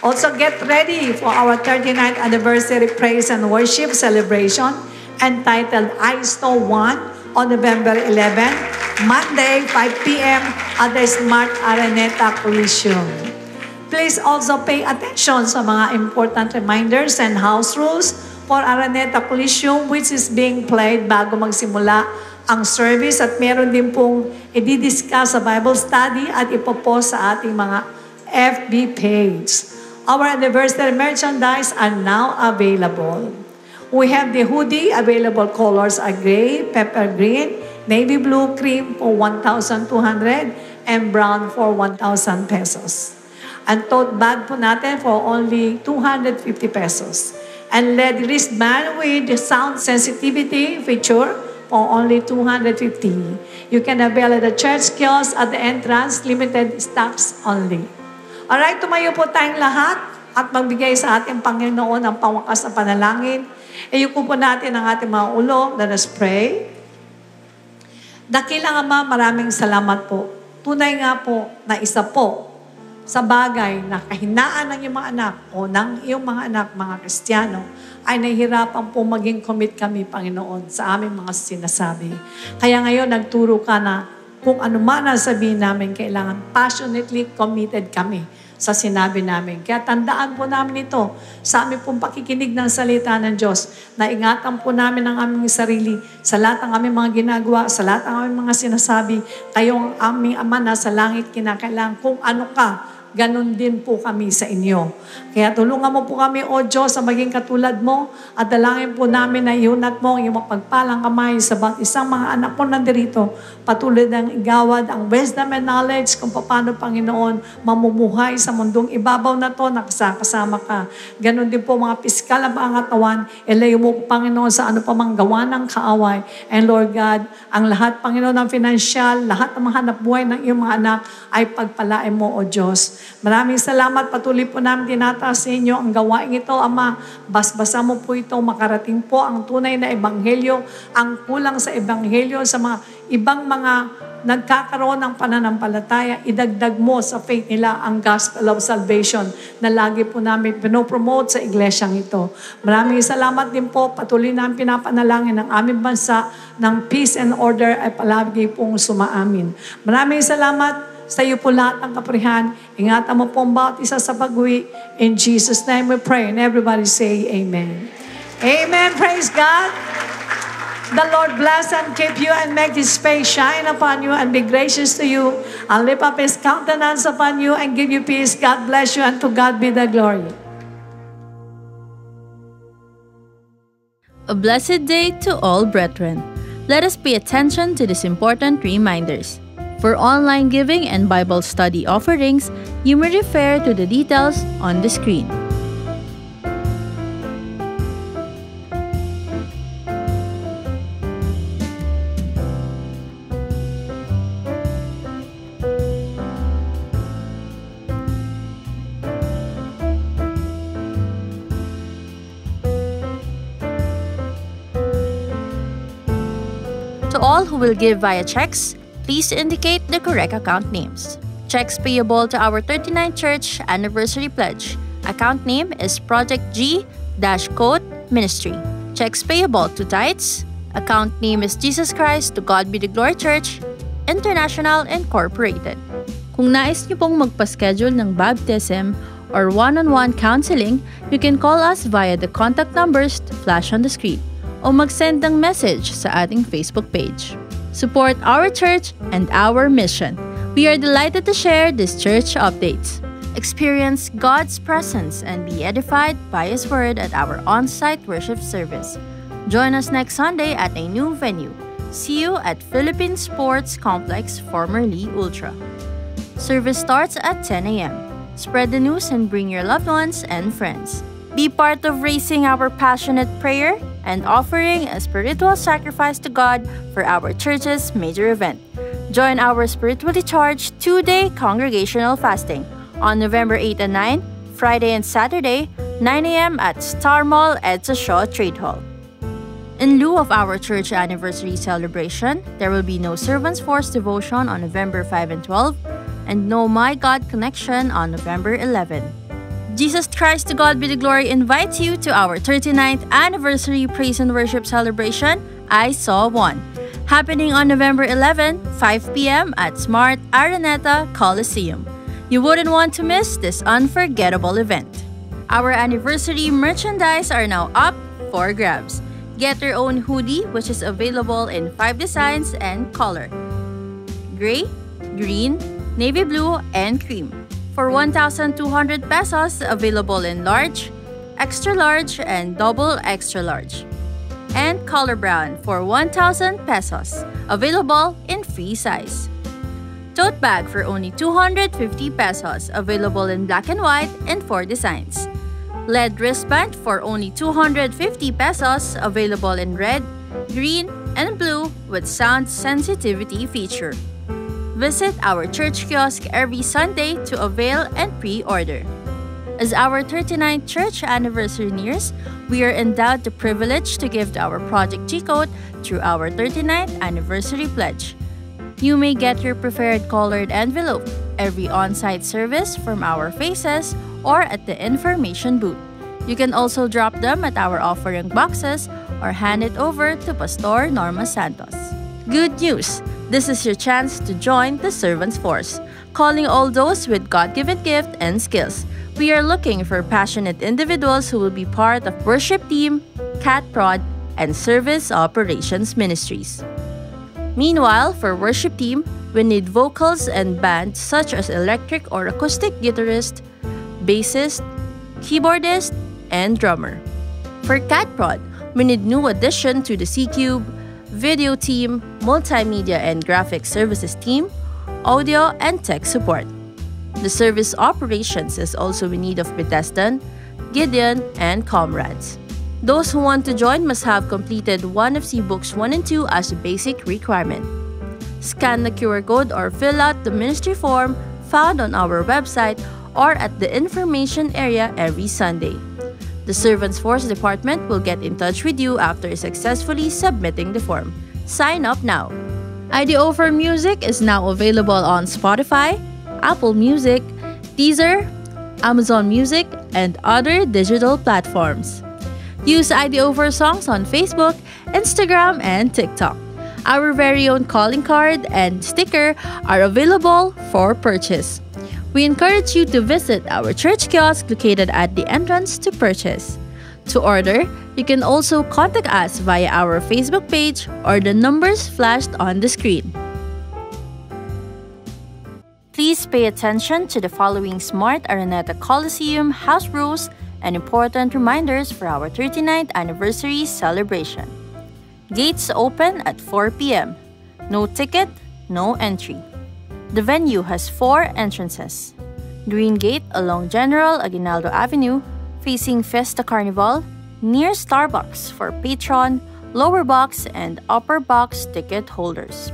Also, get ready for our 39th anniversary praise and worship celebration entitled I Saw One on November 11, Monday, 5 p.m. at the Smart Araneta Coliseum. Please also pay attention sa mga important reminders and house rules for Araneta Coliseum which is being played bago magsimula ang service at meron din pong i-discuss sa Bible study at ipopost sa ating mga FB page. Our anniversary merchandise are now available. We have the hoodie, available colors are gray, pepper green, navy blue, cream for 1,200, and brown for 1,000 pesos. And tote bag po natin for only 250 pesos. and LED wristband with sound sensitivity feature for only $250. You can avail at the church kiosk at the entrance, limited stocks only. Alright, tumayo po tayong lahat at magbigay sa ating Panginoon ang pangwakas na panalangin. Iyuko po natin ang ating mga ulo. Let us pray. Dakilang Ama, maraming salamat po. Tunay nga po na isa po sa bagay na kahinaan ng iyong mga anak o ng iyong mga anak, mga Kristiyano, ay nahihirapan po maging commit kami, Panginoon, sa aming mga sinasabi. Kaya ngayon, nagturo ka na kung ano man ang sabihin namin, kailangan passionately committed kami sa sinabi namin. Kaya tandaan po namin ito sa aming pong pakikinig ng salita ng Diyos, na ingatan po namin ang aming sarili sa lahat ng aming mga ginagawa, sa lahat ng aming mga sinasabi. Kayong aming Ama na sa langit, kinakailangan kung ano ka, ganon din po kami sa inyo. Kaya tulungan mo po kami, O Diyos, sa maging katulad mo, at dalangin po namin na iunat mo ang iyong mapagpalang kamay sa bawat isang mga anak po nandirito. Patuloy ng igawad ang wisdom and knowledge kung paano, Panginoon, mamumuhay sa mundong ibabaw na to, nakasama ka. Ganon din po mga piskal na pangatawan, ilayo mo po, Panginoon, sa ano pa mang gawa ng kaaway. And Lord God, ang lahat, Panginoon, ng financial, lahat ng mga hanap buhay ng iyong mga anak ay pagpalain mo, O Diyos. Maraming salamat. Patuloy po namin tinataas sa inyo ang gawain ito, Ama. Basbasa mo po ito, makarating po ang tunay na ebanghelyo, ang kulang sa ebanghelyo sa mga ibang mga nagkakaroon ng pananampalataya, idagdag mo sa faith nila ang gospel of salvation na lagi po namin pinopromote sa iglesyang ito. Maraming salamat din po. Patuloy namin pinapanalangin ng aming bansa ng peace and order ay palagi pong sumaamin. Maraming salamat. Sa iyo po lahat ng kapurihan. Ingatan mo po ang bawat isa sa pag-uwi. In Jesus' name we pray. And everybody say amen. Amen. Praise God. The Lord bless and keep you and make His face shine upon you and be gracious to you and lift up His countenance upon you and give you peace. God bless you and to God be the glory. A blessed day to all brethren. Let us pay attention to these important reminders. For online giving and Bible study offerings, you may refer to the details on the screen. To all who will give via checks, please indicate the correct account names. Checks payable to our 39th Church Anniversary Pledge. Account name is Project G-Code Ministry. Checks payable to tithes. Account name is Jesus Christ to God be the Glory Church International Incorporated. Kung nais niyo pong magpa-schedule ng baptism or one-on-one counseling, you can call us via the contact numbers to flash on the screen o mag-send ng message sa ating Facebook page. Support our church and our mission. We are delighted to share these church updates. Experience God's presence and be edified by His Word at our on-site worship service. Join us next Sunday at a new venue. See you at Philippine Sports Complex, formerly Ultra. Service starts at 10 a.m. Spread the news and bring your loved ones and friends. Be part of raising our passionate prayer and offering a spiritual sacrifice to God for our church's major event. Join our spiritually charged 2-day congregational fasting on November 8 and 9, Friday and Saturday, 9 a.m. at Star Mall, Edsa Shaw Trade Hall. In lieu of our church anniversary celebration, there will be no Servants Force devotion on November 5 and 12, and no My God Connection on November 11. Jesus Christ to God be the glory invites you to our 39th anniversary praise and worship celebration, I Saw One, happening on November 11, 5 p.m. at Smart Araneta Coliseum. You wouldn't want to miss this unforgettable event. Our anniversary merchandise are now up for grabs. Get your own hoodie, which is available in 5 designs and color: gray, green, navy blue, and cream. For 1,200 pesos, available in large, extra large, and double extra large. And color brown for 1,000 pesos, available in free size. Tote bag for only 250 pesos, available in black and white and 4 designs. LED wristband for only 250 pesos, available in red, green, and blue with sound sensitivity feature. Visit our church kiosk every Sunday to avail and pre-order. As our 39th church anniversary nears, we are endowed the privilege to give to our Project G-Code through our 39th anniversary pledge. You may get your preferred colored envelope every on-site service from our faces or at the information booth. You can also drop them at our offering boxes or hand it over to Pastor Norma Santos. Good news! This is your chance to join the Servants Force, calling all those with God-given gift and skills. We are looking for passionate individuals who will be part of worship team, cat prod, and service operations ministries. Meanwhile, for worship team, we need vocals and band such as electric or acoustic guitarist, bassist, keyboardist, and drummer. For cat prod, we need new addition to the C-Cube, video team, multimedia and graphic services team, audio and tech support. The service operations is also in need of Bethesda, Gideon, and comrades. Those who want to join must have completed one of C-Books 1 and 2 as a basic requirement. Scan the QR code or fill out the ministry form found on our website or at the information area every Sunday. The Servants Force Department will get in touch with you after successfully submitting the form. Sign up now! IDO for Music is now available on Spotify, Apple Music, Deezer, Amazon Music, and other digital platforms. Use IDO for Songs on Facebook, Instagram, and TikTok. Our very own calling card and sticker are available for purchase. We encourage you to visit our church kiosk located at the entrance to purchase. To order, you can also contact us via our Facebook page or the numbers flashed on the screen. Please pay attention to the following Smart Araneta Coliseum house rules and important reminders for our 39th anniversary celebration. Gates open at 4 p.m. No ticket, no entry. The venue has 4 entrances. Green Gate along General Aguinaldo Avenue, facing Fiesta Carnival, near Starbucks for patron, lower box, and upper box ticket holders.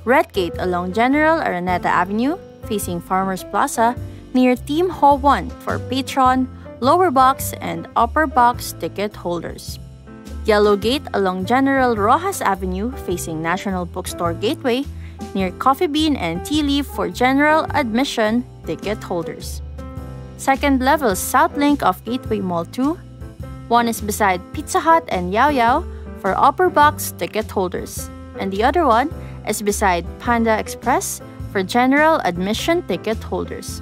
Red Gate along General Araneta Avenue, facing Farmers Plaza, near Team Hall 1 for patron, lower box, and upper box ticket holders. Yellow Gate along General Rojas Avenue, facing National Bookstore Gateway, near Coffee Bean and Tea Leaf for general admission ticket holders. Second level South Link of Gateway Mall 2. One is beside Pizza Hut and Yao Yao for upper box ticket holders. And the other one is beside Panda Express for general admission ticket holders.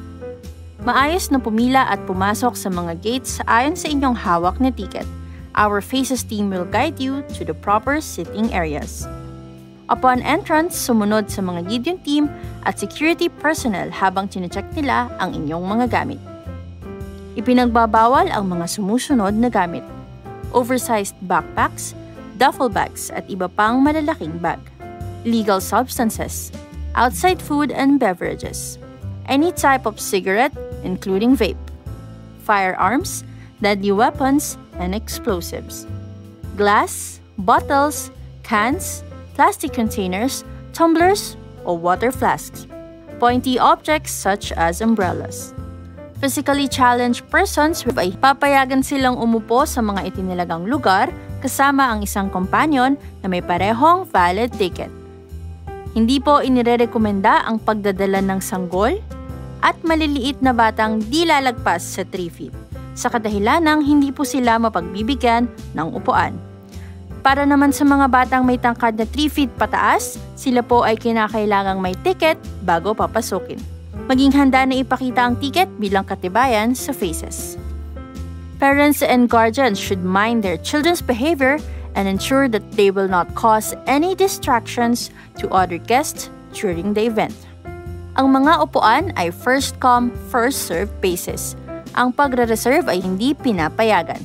Maayos na pumila at pumasok sa mga gates ayon sa inyong hawak na ticket. Our Faces team will guide you to the proper sitting areas. Upon entrance, sumunod sa mga Gideon team at security personnel habang chinecheck nila ang inyong mga gamit. Ipinagbabawal ang mga sumusunod na gamit: oversized backpacks, duffel bags at iba pang malalaking bag, illegal substances, outside food and beverages, any type of cigarette including vape, firearms, deadly weapons, and explosives, glass, bottles, cans, plastic containers, tumblers, or water flasks, pointy objects such as umbrellas. Physically challenged persons ay papayagan silang umupo sa mga itinilagang lugar kasama ang isang companion na may parehong valid ticket. Hindi po inirerekomenda ang pagdadala ng sanggol at maliliit na batang di lalagpas sa 3 feet, sa kadahilanang hindi po sila mapagbibigyan ng upuan. Para naman sa mga batang may tangkad na 3 feet pataas, sila po ay kinakailangang may ticket bago papasukin. Maging handa na ipakita ang ticket bilang katibayan sa Faces. Parents and guardians should mind their children's behavior and ensure that they will not cause any distractions to other guests during the event. Ang mga upuan ay first come, first served basis. Ang pagre-reserve ay hindi pinapayagan.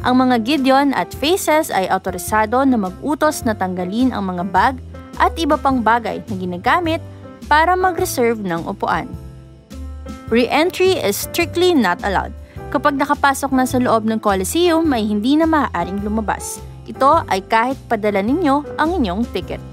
Ang mga Gideon at Faces ay autorisado na mag-utos na tanggalin ang mga bag at iba pang bagay na ginagamit para mag-reserve ng upuan. Re-entry is strictly not allowed. Kapag nakapasok na sa loob ng Coliseum, ay hindi na maaaring lumabas. Ito ay kahit padala ninyo ang inyong ticket.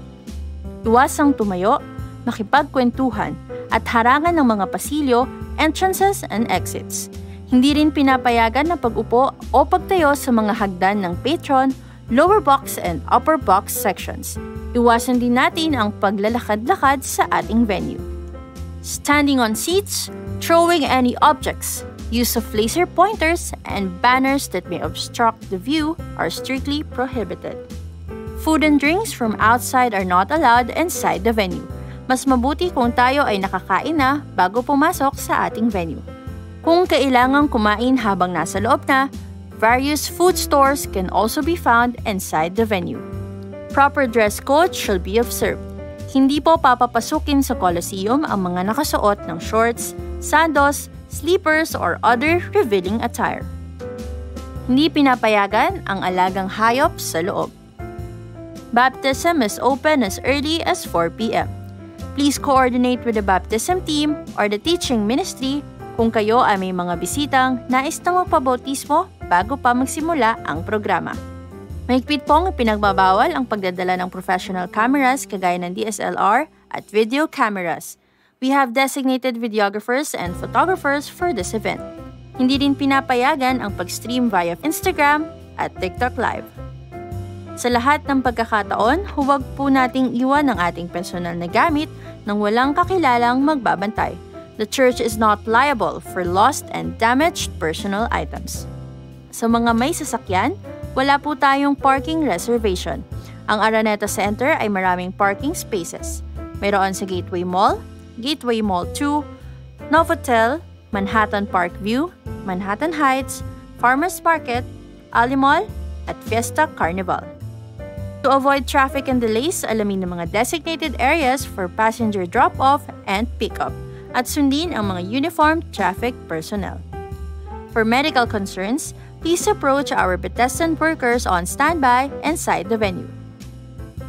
Iwasang tumayo, makipagkwentuhan, at harangan ng mga pasilyo, entrances and exits. Hindi rin pinapayagan na pag-upo o pagtayo sa mga hagdan ng patron, lower box and upper box sections. Iwasan din natin ang paglalakad-lakad sa ating venue. Standing on seats, throwing any objects, use of laser pointers and banners that may obstruct the view are strictly prohibited. Food and drinks from outside are not allowed inside the venue. Mas mabuti kung tayo ay nakakain na bago pumasok sa ating venue. Kung kailangang kumain habang nasa loob na, various food stores can also be found inside the venue. Proper dress code shall be observed. Hindi po papapasukin sa Coliseum ang mga nakasuot ng shorts, sandals, slippers, or other revealing attire. Hindi pinapayagan ang alagang hayop sa loob. Baptism is open as early as 4 p.m. Please coordinate with the baptism team or the teaching ministry kung kayo ay may mga bisitang nais na magpabautismo bago pa magsimula ang programa. Mahigpit pong pinagbabawal ang pagdadala ng professional cameras kagaya ng DSLR at video cameras. We have designated videographers and photographers for this event. Hindi din pinapayagan ang pag-stream via Instagram at TikTok Live. Sa lahat ng pagkakataon, huwag po nating iwan ang ating personal na gamit nang walang kakilalang magbabantay. The church is not liable for lost and damaged personal items. Sa mga may sasakyan, wala po tayong parking reservation. Ang Araneta Center ay maraming parking spaces. Mayroon sa Gateway Mall, Gateway Mall 2, Novotel, Manhattan Parkview, Manhattan Heights, Farmers Market, Ali Mall, at Fiesta Carnival. To avoid traffic and delays, alamin ang mga designated areas for passenger drop-off and pick-up at sundin ang mga uniformed traffic personnel. For medical concerns, please approach our Bethesdan workers on standby inside the venue.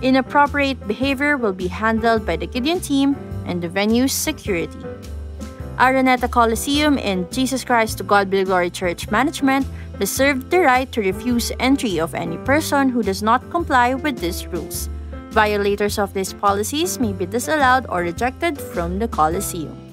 Inappropriate behavior will be handled by the Gideon team and the venue's security. Araneta Coliseum and Jesus Christ to God Be the Glory Church Management reserve the right to refuse entry of any person who does not comply with these rules. Violators of these policies may be disallowed or rejected from the Coliseum.